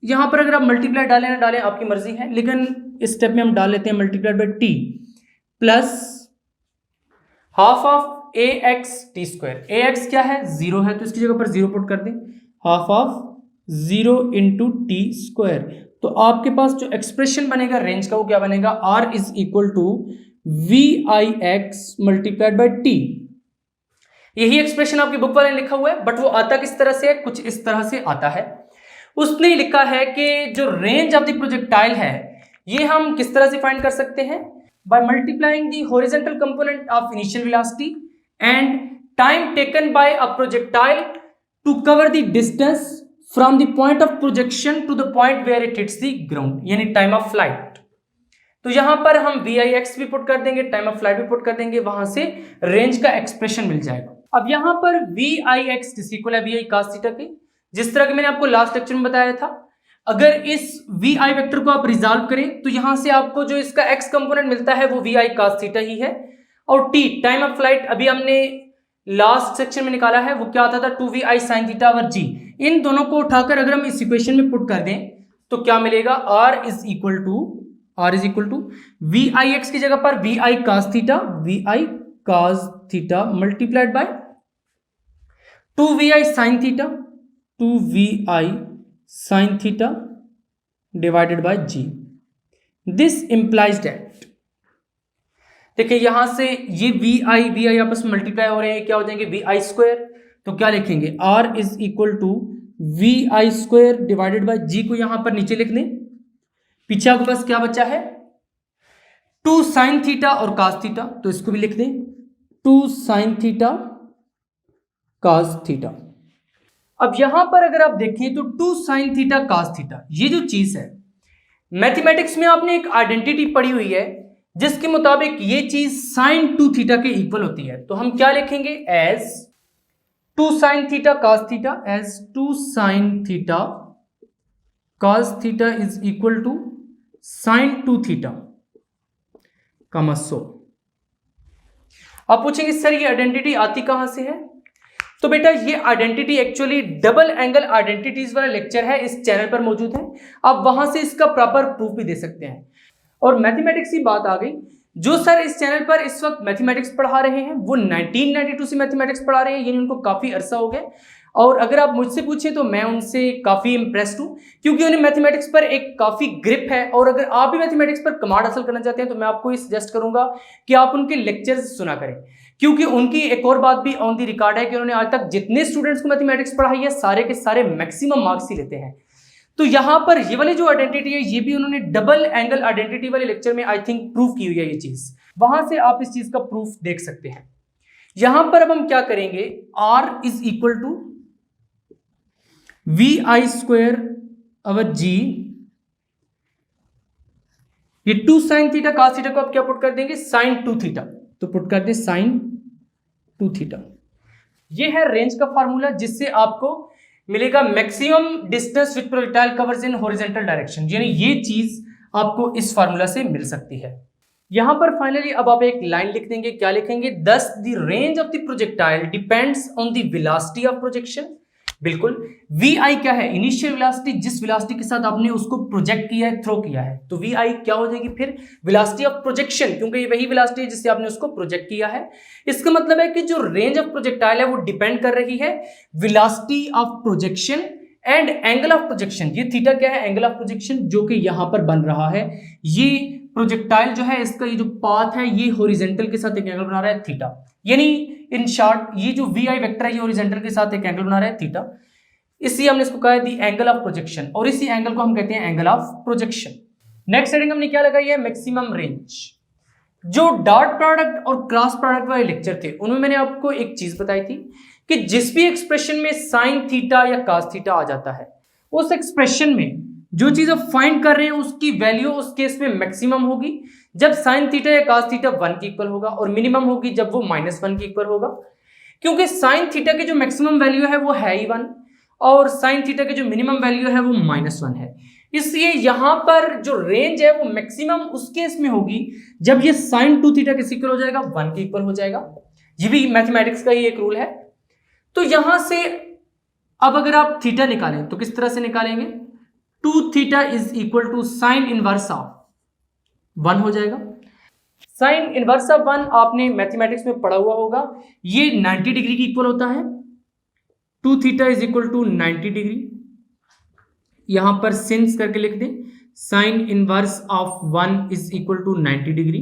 यहां पर अगर आप मल्टीप्लाई डालें ना डालें आपकी मर्जी है, लेकिन इस स्टेप में हम डाल लेते हैं multiplied by t plus half of ax T square. ax क्या है, जीरो है, तो इसकी जगह पर जीरो पुट कर दें, half of zero into T square. तो आपके पास जो एक्सप्रेशन बनेगा रेंज का वो क्या बनेगा, r is equal to vix multiplied by t। यही एक्सप्रेशन आपकी बुक वाले ने लिखा हुआ है, बट वो आता किस तरह से है, कुछ इस तरह से आता है। उसने लिखा है कि जो रेंज ऑफ द प्रोजेक्टाइल है ये हम किस तरह से फाइंड कर सकते हैं, by multiplying the horizontal component of initial velocity and time taken by a projectile to cover the distance from the point of projection to the point where it hits the ground, यानी time of flight. तो यहां पर हम vix भी put कर देंगे, time of flight भी put कर देंगे, वहां से रेंज का एक्सप्रेशन मिल जाएगा। अब यहां पर vix इक्वल है vi cos थीटा के, जिस तरह के मैंने आपको लास्ट लेक्चर में बताया था। अगर इस vi वेक्टर को आप रिजॉल्व करें तो यहां से आपको जो इसका x कंपोनेंट मिलता है वो vi cos थीटा ही है, और t टाइम ऑफ फ्लाइट अभी हमने लास्ट सेक्शन में निकाला है, वो क्या आता था 2vi sin theta over g। इन दोनों को उठाकर अगर हम इस इक्वेशन में पुट कर दें तो क्या मिलेगा, r is equal to vix की जगह पर vi cos theta multiplied by 2vi sin theta divided by g। This implies that, देखिए यहां से ये vi आपस में मल्टीप्लाई हो रहे हैं, क्या हो जाएंगे vi स्क्वायर। तो क्या लिखेंगे, r is equal to vi square divided by g को यहां पर नीचे लिख दें, पीछे आपके पास क्या बचा है 2 sin थीटा और cos थीटा, तो इसको भी लिख दें 2 sin थीटा cos थीटा। अब यहां पर अगर आप देखें तो 2 sin थीटा cos थीटा, ये जो चीज है मैथमेटिक्स में आपने एक आइडेंटिटी पढ़ी हुई है जिसके मुताबिक ये चीज sin 2 थीटा के इक्वल होती है। तो हम क्या लिखेंगे, as 2 sin theta cos theta, as 2 sin theta cos theta is equal to sin 2 theta comma so. आप पूछेंगे सर ये आइडेंटिटी आती कहां से है, तो बेटा ये identity actually double angle identities वाला लेक्चर है, इस चैनल पर मौजूद है, आप वहां से इसका प्रॉपर प्रूफ भी दे सकते हैं। और मैथमेटिक्स की बात आ गई, जो सर इस चैनल पर इस वक्त मैथमेटिक्स पढ़ा रहे हैं वो 1992 से मैथमेटिक्स पढ़ा रहे हैं, यानी उनको काफी अरसा हो गया। और अगर आप मुझसे पूछें तो मैं उनसे काफी इंप्रेस्ड हूं, क्योंकि उन्हें मैथमेटिक्स पर एक काफी ग्रिप है। और अगर आप भी मैथमेटिक्स पर कमांड हासिल करना चाहते हैं तो मैं आपको ये सजेस्ट करूंगा कि आप उनके लेक्चर्स सुना करें, क्योंकि उनकी एक और बात भी ऑन दी रिकॉर्ड है कि उन्होंने आज तक जितने स्टूडेंट्स को मैथमेटिक्स पढ़ाई है सारे के सारे मैक्सिमम मार्क्स ही लेते हैं। तो यहां पर ये वाली जो आइडेंटिटी है ये भी उन्होंने डबल एंगल आइडेंटिटी वाले लेक्चर में आई थिंक प्रूफ की हुई है ये चीज, वहां से आप इस चीज का प्रूफ देख सकते हैं। यहां पर अब हम क्या करेंगे, r is equal to vi square over g ये 2 sin थीटा cos थीटा को आप क्या पुट कर देंगे, sin 2 थीटा, तो पुट कर दे sin 2 थीटा। ये है रेंज का फार्मूला जिससे आपको मिलेगा maximum distance with projectile covers in horizontal direction, यानी ये चीज आपको इस फार्मूला से मिल सकती है। यहां पर फाइनली अब आप एक लाइन लिख देंगे, क्या लिखेंगे, दस the range of the projectile depends on the velocity of projection. बिल्कुल, वी आई क्या है, इनिशियल वेलोसिटी, जिस वेलोसिटी के साथ आपने उसको प्रोजेक्ट किया है, थ्रो किया है, तो वी आई क्या हो जाएगी फिर वेलोसिटी ऑफ प्रोजेक्शन, क्योंकि ये वही वेलोसिटी है जिससे आपने उसको प्रोजेक्ट किया है। इसका मतलब है कि जो रेंज ऑफ प्रोजेक्टाइल है वो डिपेंड कर रही है velocity of projection and angle of projection. ये थीटा क्या है, एंगल ऑफ प्रोजेक्शन, जो कि यहां पर बन रहा है। ये प्रोजेक्टाइल जो है इसका ये जो पाथ है ये हॉरिजॉन्टल के साथ एक एंगल बना रहा है थीटा, यानी इन शॉर्ट ये जो वी आई वेक्टर है ये हॉरिजॉन्टल के साथ एक एंगल बना रहा है थीटा, इसलिए हमने इसको कहा है दी एंगल ऑफ प्रोजेक्शन, और इसी एंगल को हम कहते हैं angle of projection. Next heading हमने क्या लगाई है, मैक्सिमम रेंज। जो डॉट प्रोडक्ट और क्रॉस प्रोडक्ट वाले लेक्चर थे उनमें मैंने आपको एक चीज बताई थी कि जिस भी एक्सप्रेशन में साइन थीटा या कॉस थीटा आ जाता है, उस एक्सप्रेशन में जो चीज आप फाइंड कर रहे हैं उसकी वैल्यू उस केस में मैक्सिमम होगी जब साइन थीटा या कॉस थीटा 1 के इक्वल होगा, और मिनिमम होगी जब वो -1 के इक्वल होगा, क्योंकि साइन थीटा की जो मैक्सिमम वैल्यू है वो है ही 1 और साइन थीटा की जो मिनिमम वैल्यू है वो -1 है। इसलिए यहां पर जो रेंज है वो मैक्सिमम उस केस में होगी जब ये साइन 2 थीटा किस इक्वल हो जाएगा, 1 के इक्वल हो जाएगा। ये भी मैथमेटिक्स का ही एक रूल है। तो यहां से अब अगर आप थीटा निकालें तो किस तरह से निकालेंगे, 2 theta is equal to sine inverse of 1 हो जाएगा। साइन इनवर्स ऑफ 1 आपने मैथमेटिक्स में पढ़ा हुआ होगा, ये 90 डिग्री की इक्वल होता है। 2 theta is equal to 90 degree, यहां पर सिंस करके लिख दें, sine inverse of 1 is equal to 90 degree.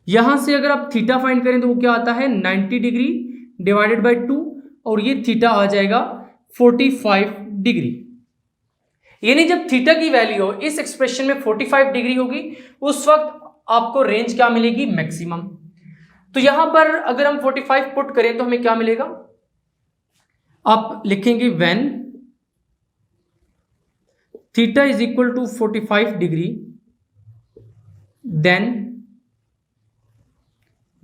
यहां से अगर आप थीटा फाइंड करें तो वो क्या आता है, 90 डिग्री डिवाइडेड बाय 2, और ये थीटा आ जाएगा 45 डिग्री। यानी जब थीटा की वैल्यू हो इस एक्सप्रेशन में 45 डिग्री होगी, उस वक्त आपको रेंज क्या मिलेगी, मैक्सिमम। तो यहां पर अगर हम 45 पुट करें तो हमें क्या मिलेगा, आप लिखेंगे when theta is equal to 45 degree then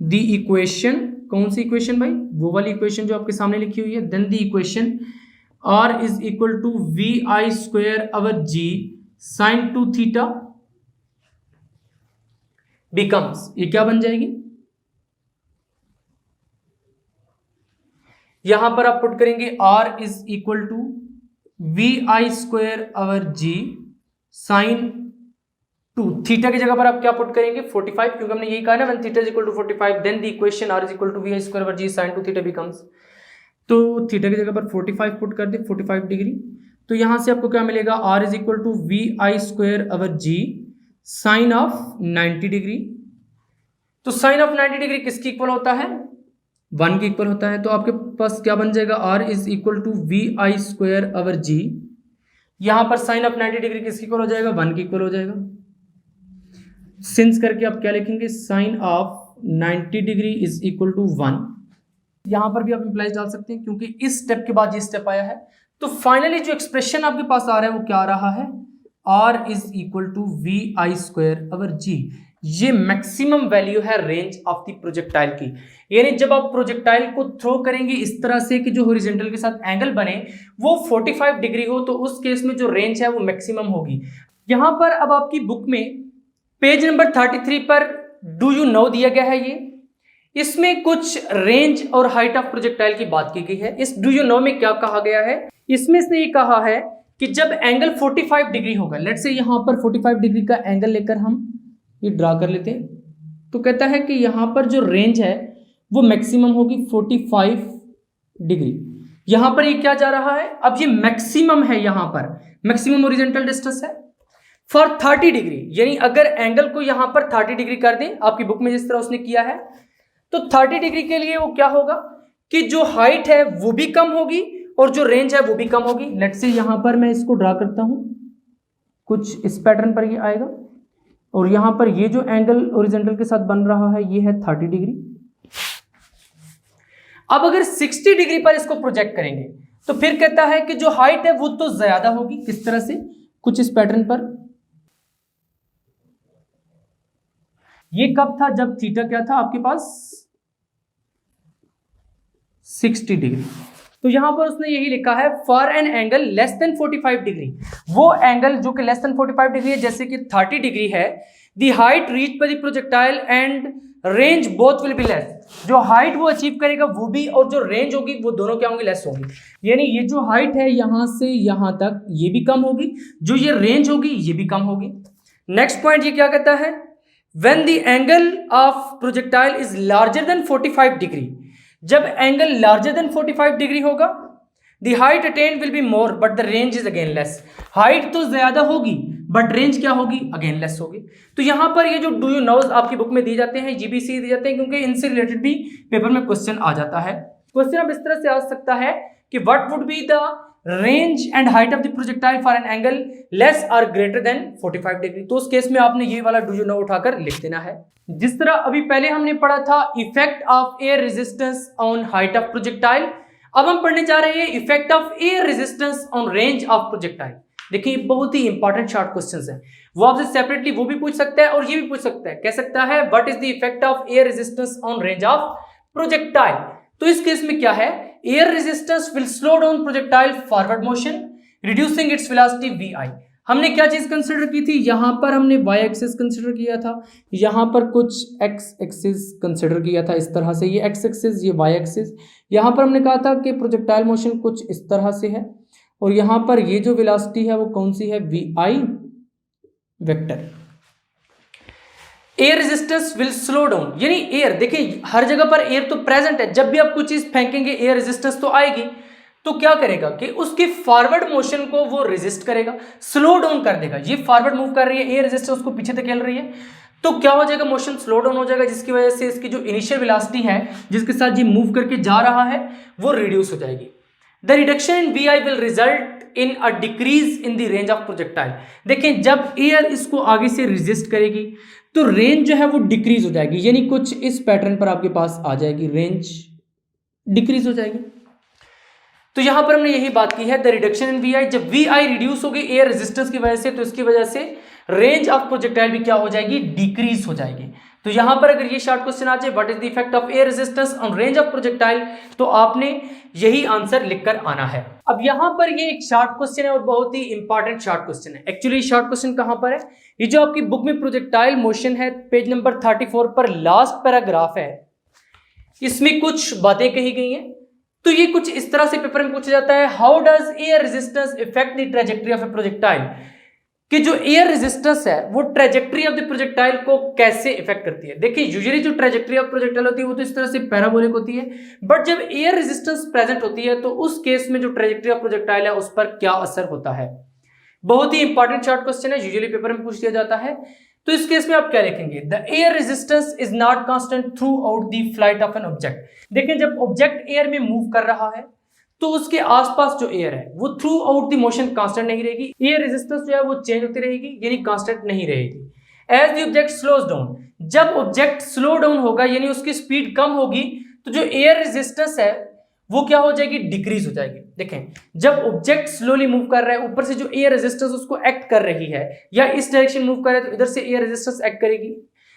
the equation, कौन सी इक्वेशन भाई, वो वाली इक्वेशन जो आपके सामने लिखी हुई है, then the equation R is equal to V I square over G sine 2 theta becomes, ये क्या बन जाएगी, यहां पर आप पुट करेंगे R is equal to V I square over G sine 2 theta की जगह पर आप क्या पुट करेंगे 45, क्योंकि हमने यही कहा ना when theta is equal to 45 then the equation R is equal to V I square over G sine 2 theta becomes, तो थीटा की जगह पर 45 पुट कर दे 45 डिग्री, तो यहां से आपको क्या मिलेगा, R is equal to V I square over G sine of 90 degree. तो साइन ऑफ 90 डिग्री किसकी इक्वल होता है, 1 के इक्वल होता है। तो आपके पास क्या बन जाएगा, R is equal to V I square over G, यहां पर साइन ऑफ 90 डिग्री किसकी इक्वल हो जाएगा, 1 के इक्वल हो जाएगा। सिंस करके आप क्या लिखेंगे, sine of 90 degree is equal to 1, यहां पर भी आप इंप्लाइज डाल सकते हैं क्योंकि इस स्टेप के बाद ये स्टेप आया है। तो फाइनली जो एक्सप्रेशन आपके पास आ रहा है वो क्या आ रहा है, R is equal to V I square over G, ये मैक्सिमम वैल्यू है रेंज ऑफ द प्रोजेक्टाइल की। यानी जब आप प्रोजेक्टाइल को थ्रो करेंगे इस तरह से कि जो हॉरिजॉन्टल के साथ एंगल बने वो 45 डिग्री हो, तो उस केस में जो रेंज है वो मैक्सिमम होगी। यहां पर अब आपकी बुक में पेज नंबर 33 पर डू यू नो दिया गया है, ये इसमें कुछ रेंज और हाइट ऑफ प्रोजेक्टाइल की बात की गई है। इस डू यू नो में क्या कहा गया है, इसमें से ये कहा है कि जब एंगल 45 डिग्री होगा, लेट्स से यहां पर 45 डिग्री का एंगल लेकर हम ये ड्रा कर लेते हैं, तो कहता है कि यहां पर जो रेंज है वो मैक्सिमम होगी 45 डिग्री। यहां पर ये क्या जा रहा है, अब ये मैक्सिमम है, यहां पर मैक्सिमम हॉरिजॉन्टल डिस्टेंस है फॉर 30 डिग्री। यानी अगर एंगल को यहां पर 30 डिग्री कर दें आपकी बुक में जिस तरह उसने किया है, तो 30 डिग्री के लिए वो क्या होगा कि जो हाइट है वो भी कम होगी और जो रेंज है वो भी कम होगी। लेट्स से यहां पर मैं इसको ड्रा करता हूं, कुछ इस पैटर्न पर ये आएगा, और यहां पर ये जो एंगल हॉरिजॉन्टल के साथ बन रहा है ये है 30 डिग्री। अब अगर 60 डिग्री पर इसको प्रोजेक्ट करेंगे तो फिर कहता है कि जो हाइट है वो तो ज्यादा होगी, किस तरह से, कुछ इस पैटर्न पर, ये कब था? जब थीटा क्या था आपके पास 60 डिग्री। तो यहां पर उसने यही लिखा है for an angle less than 45 degree, वो एंगल जो कि लेस देन 45 डिग्री है, जैसे कि 30 डिग्री है, the height reach by the projectile and range both will be less. जो हाइट वो अचीव करेगा वो भी, और जो रेंज होगी वो दोनों क्या होंगी? लेस होंगी। यानी ये जो हाइट है यहां से यहां तक ये भी कम होगी, जो ये रेंज होगी ये भी कम होगी। नेक्स्ट पॉइंट ये क्या कहता है? When the angle of projectile is larger than 45 degree, जब एंगल लार्जर देन 45 डिग्री होगा, the height attend will be more but the range is again less. Height तो ज्यादा होगी बट रेंज क्या होगी? अगेन लेस होगी। तो यहां पर ये जो डू यू नोज आपकी बुक में दिए जाते हैं, जीबीसी दिए जाते हैं, क्योंकि इनसे रिलेटेड भी पेपर में क्वेश्चन आ जाता है। क्वेश्चन अब इस तरह से आ सकता है कि what would be the range and height of the projectile for an angle less और ग्रेटर देन 45 डिग्री। तो उस केस में आपने ये वाला डू यू नो उठाकर लिख देना है। जिस तरह अभी पहले हमने पढ़ा था effect of air resistance on height of projectile, अब हम पढ़ने जा रहे हैं effect of air resistance on range of projectile. देखिए बहुत ही इंपॉर्टेंट शॉर्ट क्वेश्चंस हैं, वो आपसे सेपरेटली वो भी पूछ सकता है और ये भी पूछ सकता है। कह सकता है what is the effect of air resistance on range of projectile. तो इस केस में क्या है? Air resistance will slow down projectile forward motion reducing its velocity vi। हमने क्या चीज कंसिडर की थी? यहां पर हमने y एक्सिस कंसिडर किया था, यहां पर कुछ x एक्सिस कंसिडर किया था इस तरह से, ये x एक्सिस ये y एक्सिस। यहां पर हमने कहा था कि प्रोजेक्टाइल मोशन कुछ इस तरह से है, और यहां पर ये जो वेलोसिटी है वो कौन सी है? vi vector. Air resistance will slow down, यानी एयर, देखिए हर जगह पर एयर तो प्रेजेंट है, जब भी आप कुछ चीज फेंकेंगे एयर रेजिस्टेंस तो आएगी। तो क्या करेगा कि उसके फॉरवर्ड मोशन को वो रेजिस्ट करेगा, स्लो डाउन कर देगा। ये फॉरवर्ड मूव कर रही है, एयर रेजिस्टेंस को पीछे धकेल रही है, तो क्या हो जाएगा? मोशन स्लो डाउन हो जाएगा, जिसकी वजह से इसकी जो इनिशियल वेलोसिटी है जिसके साथ ये मूव करके जा रहा है वो रिड्यूस हो जाएगी। The reduction in vi will result in a decrease in the range of projectile. देखें जब एयर इसको आगे से रेजिस्ट करेगी तो रेंज जो है वो डिक्रीज हो जाएगी, यानी कुछ इस पैटर्न पर आपके पास आ जाएगी, रेंज डिक्रीज हो जाएगी। तो यहां पर हमने यही बात की है, द रिडक्शन इन vi, जब vi रिड्यूस होगी एयर रेजिस्टेंस की वजह से, तो इसकी वजह से रेंज ऑफ प्रोजेक्टाइल भी क्या हो जाएगी? डिक्रीज हो जाएगी। तो यहां पर अगर ये शॉर्ट क्वेश्चन आ जाए what is the effect of air resistance on range of projectile, तो आपने यही आंसर लिखकर आना है। अब यहां पर ये एक शॉर्ट क्वेश्चन है और बहुत ही इंपॉर्टेंट शॉर्ट क्वेश्चन है। एक्चुअली शॉर्ट क्वेश्चन कहां पर है? ये जो आपकी बुक में प्रोजेक्टाइल मोशन है, पेज नंबर 34 पर लास्ट पैराग्राफ है, इसमें कुछ बातें कही गई हैं। तो ये कुछ इस तरह से पेपर में पूछा जाता है, how does air resistance effect the trajectory of A projectile, कि जो एयर रेजिस्टेंस है वो ट्रेजेक्टरी ऑफ द प्रोजेक्टाइल को कैसे इफेक्ट करती है। देखिए यूजुअली जो ट्रेजेक्टरी ऑफ प्रोजेक्टाइल होती है वो तो इस तरह से पैराबोलिक होती है, बट जब एयर रेजिस्टेंस प्रेजेंट होती है तो उस केस में जो ट्रेजेक्टरी ऑफ प्रोजेक्टाइल है उस पर क्या असर होता है। बहुत ही इंपॉर्टेंट शॉर्ट क्वेश्चन है, यूजुअली पेपर में पूछ दिया जाता है। तो इस केस में आप क्या लिखेंगे? The air resistance is not constant through out the flight of an object. देखिए जब ऑब्जेक्ट एयर में मूव कर रहा है तो उसके आसपास जो एयर है वो through out the motion constant नहीं रहेगी, एयर रेजिस्टेंस जो है वो चेंज होती रहेगी, यानी कांस्टेंट नहीं रहेगी। As the object slows down, जब ऑब्जेक्ट स्लो डाउन होगा यानी उसकी स्पीड कम होगी, तो जो एयर रेजिस्टेंस है वो क्या हो जाएगी? डिक्रीज हो जाएगी। देखें जब ऑब्जेक्ट स्लोली मूव कर रहा है, ऊपर से जो एयर रेजिस्टेंस उसको एक्ट कर रही है, या इस डायरेक्शन मूव कर रहा है तो इधर से एयर रेजिस्टेंस एक्ट करेगी,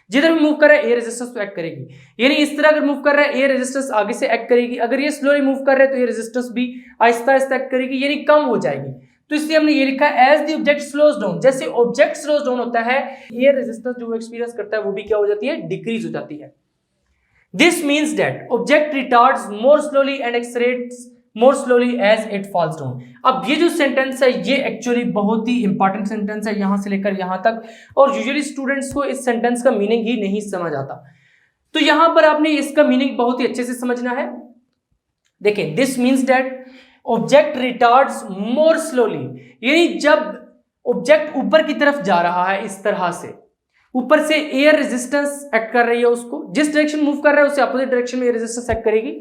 जिधर भी मूव कर रहा है एयर रेजिस्टेंस तो एक्ट करेगी, यानी इस तरह अगर मूव कर रहा है एयर रेजिस्टेंस आगे से एक्ट करेगी, अगर ये स्लोली मूव कर रहा है तो एयर रेजिस्टेंस भी आहिस्ता आहिस्ता एक्ट करेगी, यानी कम हो जाएगी। तो इसलिए हमने ये लिखा है as the object slows down, जैसे ऑब्जेक्ट स्लोज डाउन होता है एयर रेजिस्टेंस जो एक्सपीरियंस करता है वो भी क्या हो जाती है? डिक्रीज हो जाती है। This means that object retards more slowly and accelerates more slowly as it falls down। अब ये जो सेंटेंस है ये एक्चुअली बहुत ही इंपॉर्टेंट सेंटेंस है यहां से लेकर यहां तक, और यूजुअली स्टूडेंट्स को इस सेंटेंस का मीनिंग ही नहीं समझ आता। तो यहां पर आपने इसका मीनिंग बहुत ही अच्छे से समझना है। देखें this means that object retards more slowly, यानी जब ऑब्जेक्ट ऊपर की तरफ जा रहा है इस तरह से, ऊपर से एयर रेजिस्टेंस एक्ट कर रही है, उसको जिस डायरेक्शन मूव कर रहा है उससे अपोजिट डायरेक्शन में एयर रेजिस्टेंस एक्ट करेगी,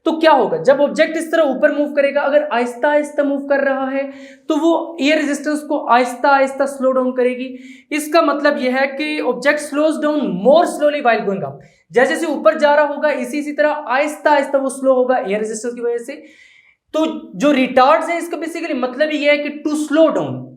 तो क्या होगा? जब ऑब्जेक्ट इस तरह ऊपर मूव करेगा, अगर आहिस्ता आहिस्ता मूव कर रहा है तो वो एयर रेजिस्टेंस को आहिस्ता आहिस्ता स्लो डाउन करेगी। इसका मतलब यह है कि object slows down more slowly while going up, जैसे जैसे ऊपर जा रहा होगा इसी तरह आहिस्ता आहिस्ता वो स्लो होगा एयर रेजिस्टेंस की वजह से। तो जो रिटार्ड्स है इसका बेसिकली मतलब ये है कि to slow down,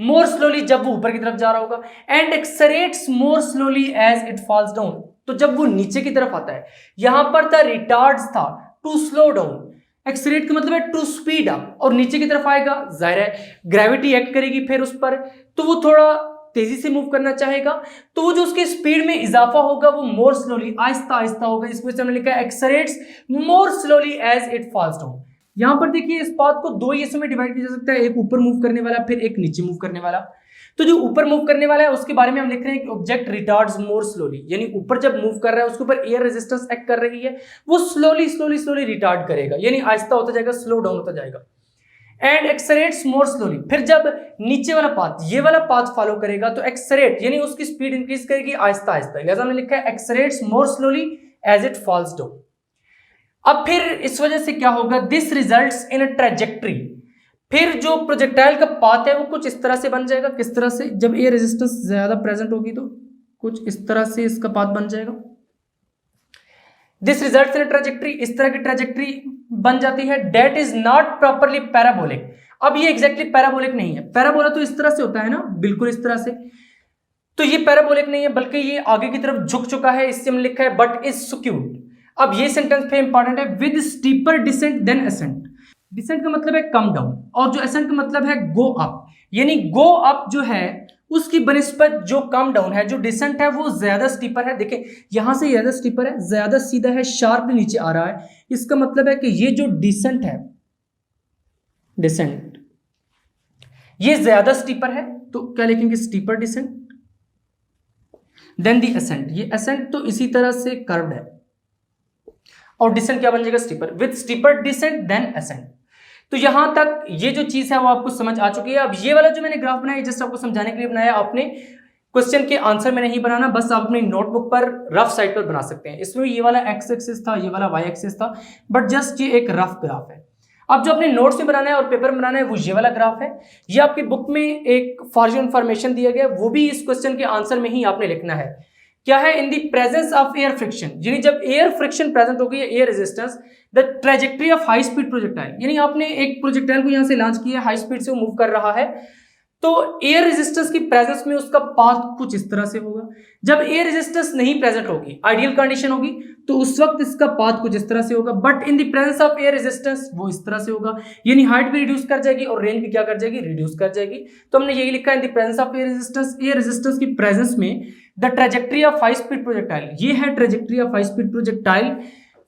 more slowly जब वो ऊपर की तरफ जा रहा होगा, and accelerates more slowly as it falls down, तो जब वो नीचे की तरफ आता है, यहां पर द रिटार्ड्स था टू स्लो डाउन, एक्सरेट का मतलब है टू स्पीड अप, और नीचे की तरफ आएगा, जाहिर है ग्रेविटी एक्ट करेगी फिर उस पर, तो वो थोड़ा तेजी से मूव करना चाहेगा, तो वो जो उसके स्पीड में इजाफा होगा वो मोर स्लोली, आहिस्ता आहिस्ता होगा। इस वजह से हमने लिखा है accelerates more slowly as it falls down. यहां पर देखिए इस बात को दो हिस्सों में डिवाइड किया जा सकता है, एक ऊपर मूव करने वाला, फिर एक नीचे मूव करने वाला। तो जो ऊपर मूव करने वाला है उसके बारे में हम लिख रहे हैं कि ऑब्जेक्ट रिटार्ड्स मोर स्लोली, यानी ऊपर जब मूव कर रहा है उसके ऊपर एयर रेजिस्टेंस एक्ट कर रही है, वो स्लोली स्लोली स्लोली रिटार्ड करेगा, यानी आहिस्ता होता जाएगा, स्लो डाउन होता जाएगा। एंड एक्सरेट्स मोर स्लोली, फिर जब नीचे वाला पाथ, ये वाला पाथ फॉलो करेगा तो एक्सरेट यानी उसकी स्पीड इंक्रीज करेगी आहिस्ता आहिस्ता, लिहाजा हमने लिखा है accelerates more slowly as it falls down. अब फिर इस वजह से क्या होगा, this results in a trajectory, फिर जो प्रोजेक्टाइल का पाथ है वो कुछ इस तरह से बन जाएगा। किस तरह से, जब एयर रेजिस्टेंस ज्यादा प्रेजेंट होगी तो कुछ इस तरह से इसका पाथ बन जाएगा। This results in a trajectory, इस तरह की ट्रैजेक्टरी बन जाती है। That is not properly parabolic, अब ये एग्जैक्टली पैराबोलिक नहीं है, पैराबोला तो इस तरह से होता है ना, बिल्कुल इस तरह से, तो ये पैराबोलिक नहीं है बल्कि ये आगे की तरफ झुक चुका है, इससे हमने लिखा है बट इज स्क्यूड। अब ये सेंटेंस पे इंपॉर्टेंट है, with steeper descent than ascent, descent का मतलब है कम डाउन, और जो असेंट का मतलब है गो अप, यानी गो अप जो है उसकी बनिस्बत जो कम डाउन है, जो डिसेंट है वो ज्यादा स्टीपर है। देखिए यहां से ज्यादा स्टीपर है, ज्यादा सीधा है, शार्प नीचे आ रहा है, इसका मतलब है कि ये जो डिसेंट है, डिसेंट ये ज्यादा स्टीपर है, तो क्या लिखेंगे, स्टीपर डिसेंट। देन दी असेंट, ये असेंट तो इसी तरह से कर्व्ड है, और डिसेंट क्या बन जाएगा, steeper, with steeper descent than ascent. तो यहां तक ये जो चीज है वो आपको समझ आ चुकी है। अब ये वाला जो मैंने ग्राफ बनाया जस्ट आपको समझाने के लिए बनाया, आपने क्वेश्चन के आंसर में नहीं बनाना, बस आप अपनी नोटबुक पर रफ साइड पर बना सकते हैं। इसमें ये वाला एक्स एक्सिस था, ये वाला वाई एक्सिस था, बट जस्ट ये एक रफ ग्राफ है। अब जो अपने नोट्स में बनाना है और पेपर में बनाना है वो ये वाला ग्राफ है। ये आपकी बुक में एक फॉर योर इंफॉर्मेशन दिया गया, वो भी इस क्वेश्चन के आंसर में ही आपने लिखना है। क्या है, इन the presence of air friction, यानी जब एयर फ्रिक्शन प्रेजेंट होगी, air resistance, the trajectory of high speed projectile, यानी आपने एक प्रोजेक्टाइल को यहां से लॉन्च किया, हाई स्पीड से वो मूव कर रहा है, तो एयर रेजिस्टेंस की प्रेजेंस में उसका पाथ कुछ इस तरह से होगा। जब एयर रेजिस्टेंस नहीं प्रेजेंट होगी, आइडियल कंडीशन होगी, तो उस वक्त इसका पाथ कुछ इस तरह से होगा, but in the presence of air resistance वो इस तरह से होगा, यानी हाइट भी रिड्यूस कर जाएगी और रेंज भी क्या कर जाएगी, रिड्यूस कर जाएगी। तो हमने यही लिखा in the presence of air resistance की प्रेजेंस में the trajectory of high speed projectile, ये है trajectory of high speed projectile,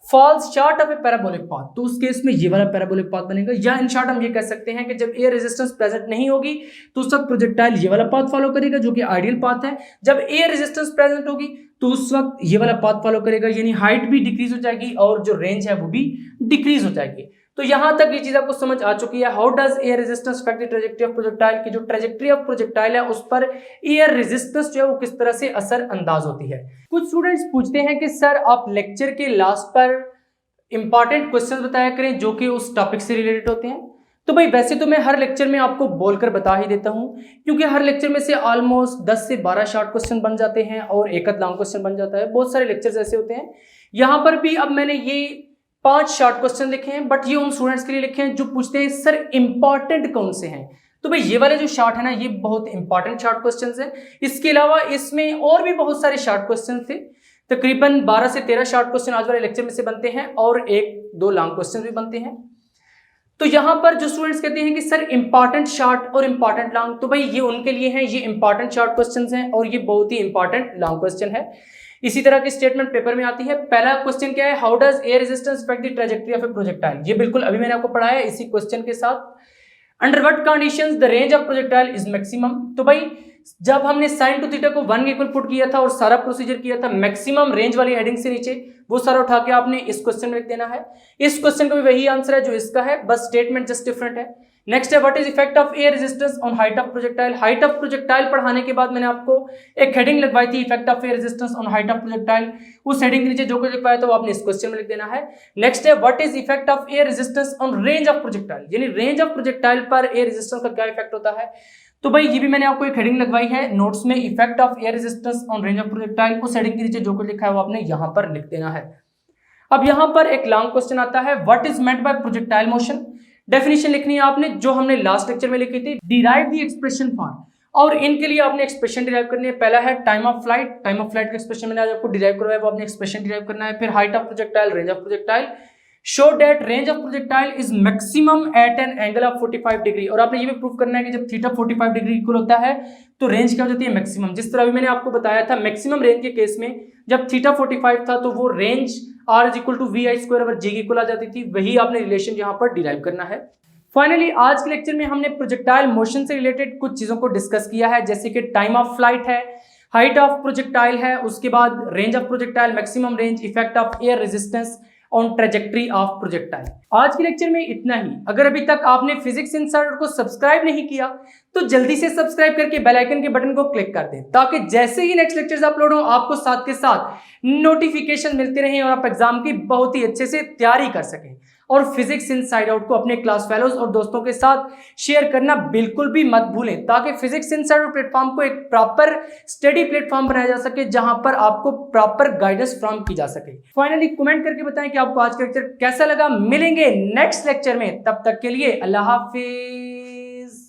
falls short of a parabolic path, तो उस केस में ये वाला पैराबोलिक पाथ बनेगा। या इन शॉर्ट हम ये कह सकते हैं कि जब एयर रेजिस्टेंस प्रेजेंट नहीं होगी तो उस वक्त प्रोजेक्टाइल ये वाला पाथ फॉलो करेगा जो कि आइडियल पाथ है। जब एयर रेजिस्टेंस प्रेजेंट होगी तो उस वक्त ये वाला पाथ फॉलो करेगा, यानी हाइट भी डिक्रीज हो जाएगी और जो रेंज है वो भी डिक्रीज हो जाएगी। तो यहां तक ये चीज आपको समझ आ चुकी है। How does air resistance affect the trajectory of projectile, की जो ट्रेजेक्टरी ऑफ प्रोजेक्टाइल है उस पर एयर रेजिस्टेंस जो है वो किस तरह से असर अंदाज होती है। कुछ स्टूडेंट्स पूछते हैं कि सर आप लेक्चर के लास्ट पर इंपॉर्टेंट क्वेश्चंस बताया करें जो कि उस टॉपिक से रिलेटेड होते हैं। तो भाई वैसे तो मैं हर लेक्चर में आपको बोलकर बता ही देता हूं, क्योंकि हर लेक्चर में से ऑलमोस्ट 10 से 12 शॉर्ट क्वेश्चन बन जाते हैं और एक आध लॉन्ग क्वेश्चन बन जाता है। बहुत सारे लेक्चर्स ऐसे होते हैं। यहां पर भी अब मैंने ये 5 शॉर्ट क्वेश्चन लिखे हैं, बट ये उन स्टूडेंट्स के लिए लिखे हैं जो पूछते हैं सर इंपॉर्टेंट कौन से हैं। तो भाई ये वाले जो शॉर्ट है ना, ये बहुत इंपॉर्टेंट शॉर्ट क्वेश्चंस हैं। इसके अलावा इसमें और भी बहुत सारे शॉर्ट क्वेश्चन थे, तकरीबन 12 से 13 शॉर्ट क्वेश्चन आज वाले लेक्चर में से बनते हैं और 1-2 लॉन्ग क्वेश्चन भी बनते हैं। तो यहां पर जो स्टूडेंट्स कहते हैं कि सर इंपॉर्टेंट शॉर्ट और इंपॉर्टेंट लॉन्ग, तो भाई ये उनके लिए हैं, ये इंपॉर्टेंट शॉर्ट क्वेश्चंस हैं और ये बहुत ही इंपॉर्टेंट लॉन्ग क्वेश्चन है। इसी तरह की स्टेटमेंट पेपर में आती है। पहला क्वेश्चन क्या है, how does air resistance affect the trajectory of A projectile, ये बिल्कुल अभी मैंने आपको पढ़ाया है इसी क्वेश्चन के साथ। Under what conditions the range of projectile is maximum, तो भाई जब हमने साइन टू थीटा को 1 के इक्वल पुट किया था और सारा प्रोसीजर किया था मैक्सिमम रेंज वाली हेडिंग से नीचे, वो सारा उठा के आपने इस क्वेश्चन में लिख देना है। इस क्वेश्चन का भी वही आंसर है जो इसका है, बस स्टेटमेंट जस्ट डिफरेंट है। नेक्स्ट है what is effect of air resistance on height of projectile. Height of projectile पढ़ाने के बाद मैंने आपको एक हेडिंग लगवाई थी, effect of air resistance on height of projectile. उस हेडिंग के नीचे जो कुछ लिखवाया था वो आपने इस क्वेश्चन में लिख देना है। नेक्स्ट है what is effect of air resistance on range of projectile, यानी रेंज ऑफ प्रोजेक्टाइल पर एयर रेजिस्टेंस का क्या इफेक्ट होता है। तो भाई ये भी मैंने आपको एक हेडिंग लगवाई है नोट्स में, effect of air resistance on range of projectile. उस हेडिंग के नीचे जो कुछ लिखा है वो आपने यहां पर लिख देना है। अब यहां पर एक लॉन्ग क्वेश्चन आता है, what is meant by projectile motion. Definition लिखनी है आपने जो हमने लास्ट लेक्चर में लिखी थी, डिराइव द एक्सप्रेशन फॉर, और इनके लिए आपने एक्सप्रेशन डिराइव करनी है। पहला है time of flight, time of flight का एक्सप्रेशन मैंने आज आपको डिराइव करवाया, वो आपने एक्सप्रेशन डिराइव करना है। फिर height of projectile, range of projectile, show that range of projectile is maximum at an angle of 45 degree, और आपने ये भी प्रूव करना है कि जब थीटा 45 डिग्री इक्वल होता है तो रेंज क्या हो जाती है, मैक्सिमम। जिस तरह अभी मैंने आपको बताया था मैक्सिमम रेंज के केस में जब थीटा 45 था तो वो range r is equal to V I square over G की इक्वल आ जाती थी, वही आपने रिलेशन यहाँ पर डिराइव करना है। फाइनली आज के लेक्चर में हमने प्रोजेक्टाइल मोशन से रिलेटेड कुछ चीजों को डिस्कस किया है, जैसे कि टाइम ऑफ फ्लाइट है, हाइट ऑफ प्रोजेक्टाइल है, उसके बाद range of projectile, maximum range, effect of air resistance on trajectory of projectile. आज के लेक्चर में इतना ही। अगर अभी तक आपने फिजिक्स इनसाइडर को सब्सक्राइब नहीं किया तो जल्दी से सब्सक्राइब करके बेल आइकन के बटन को क्लिक कर दें, ताकि जैसे ही नेक्स्ट लेक्चर्स अपलोड हो आपको साथ के साथ नोटिफिकेशन मिलते रहें और आप एग्जाम की बहुत ही अच्छे से तैयारी कर सकें। और फिजिक्स इनसाइड आउट को अपने क्लास फेलोज और दोस्तों के साथ शेयर करना बिल्कुल भी मत भूलें, ताकि फिजिक्स इनसाइड आउट प्लेटफॉर्म को एक प्रॉपर स्टडी प्लेटफॉर्म बनाया जा सके जहां पर आपको प्रॉपर गाइडेंस फ्रॉम की जा सके। फाइनली कमेंट करके बताएं कि आपको आज का लेक्चर कैसा लगा। मिलेंगे नेक्स्ट लेक्चर में, तब तक के लिए अल्लाह हाफिज।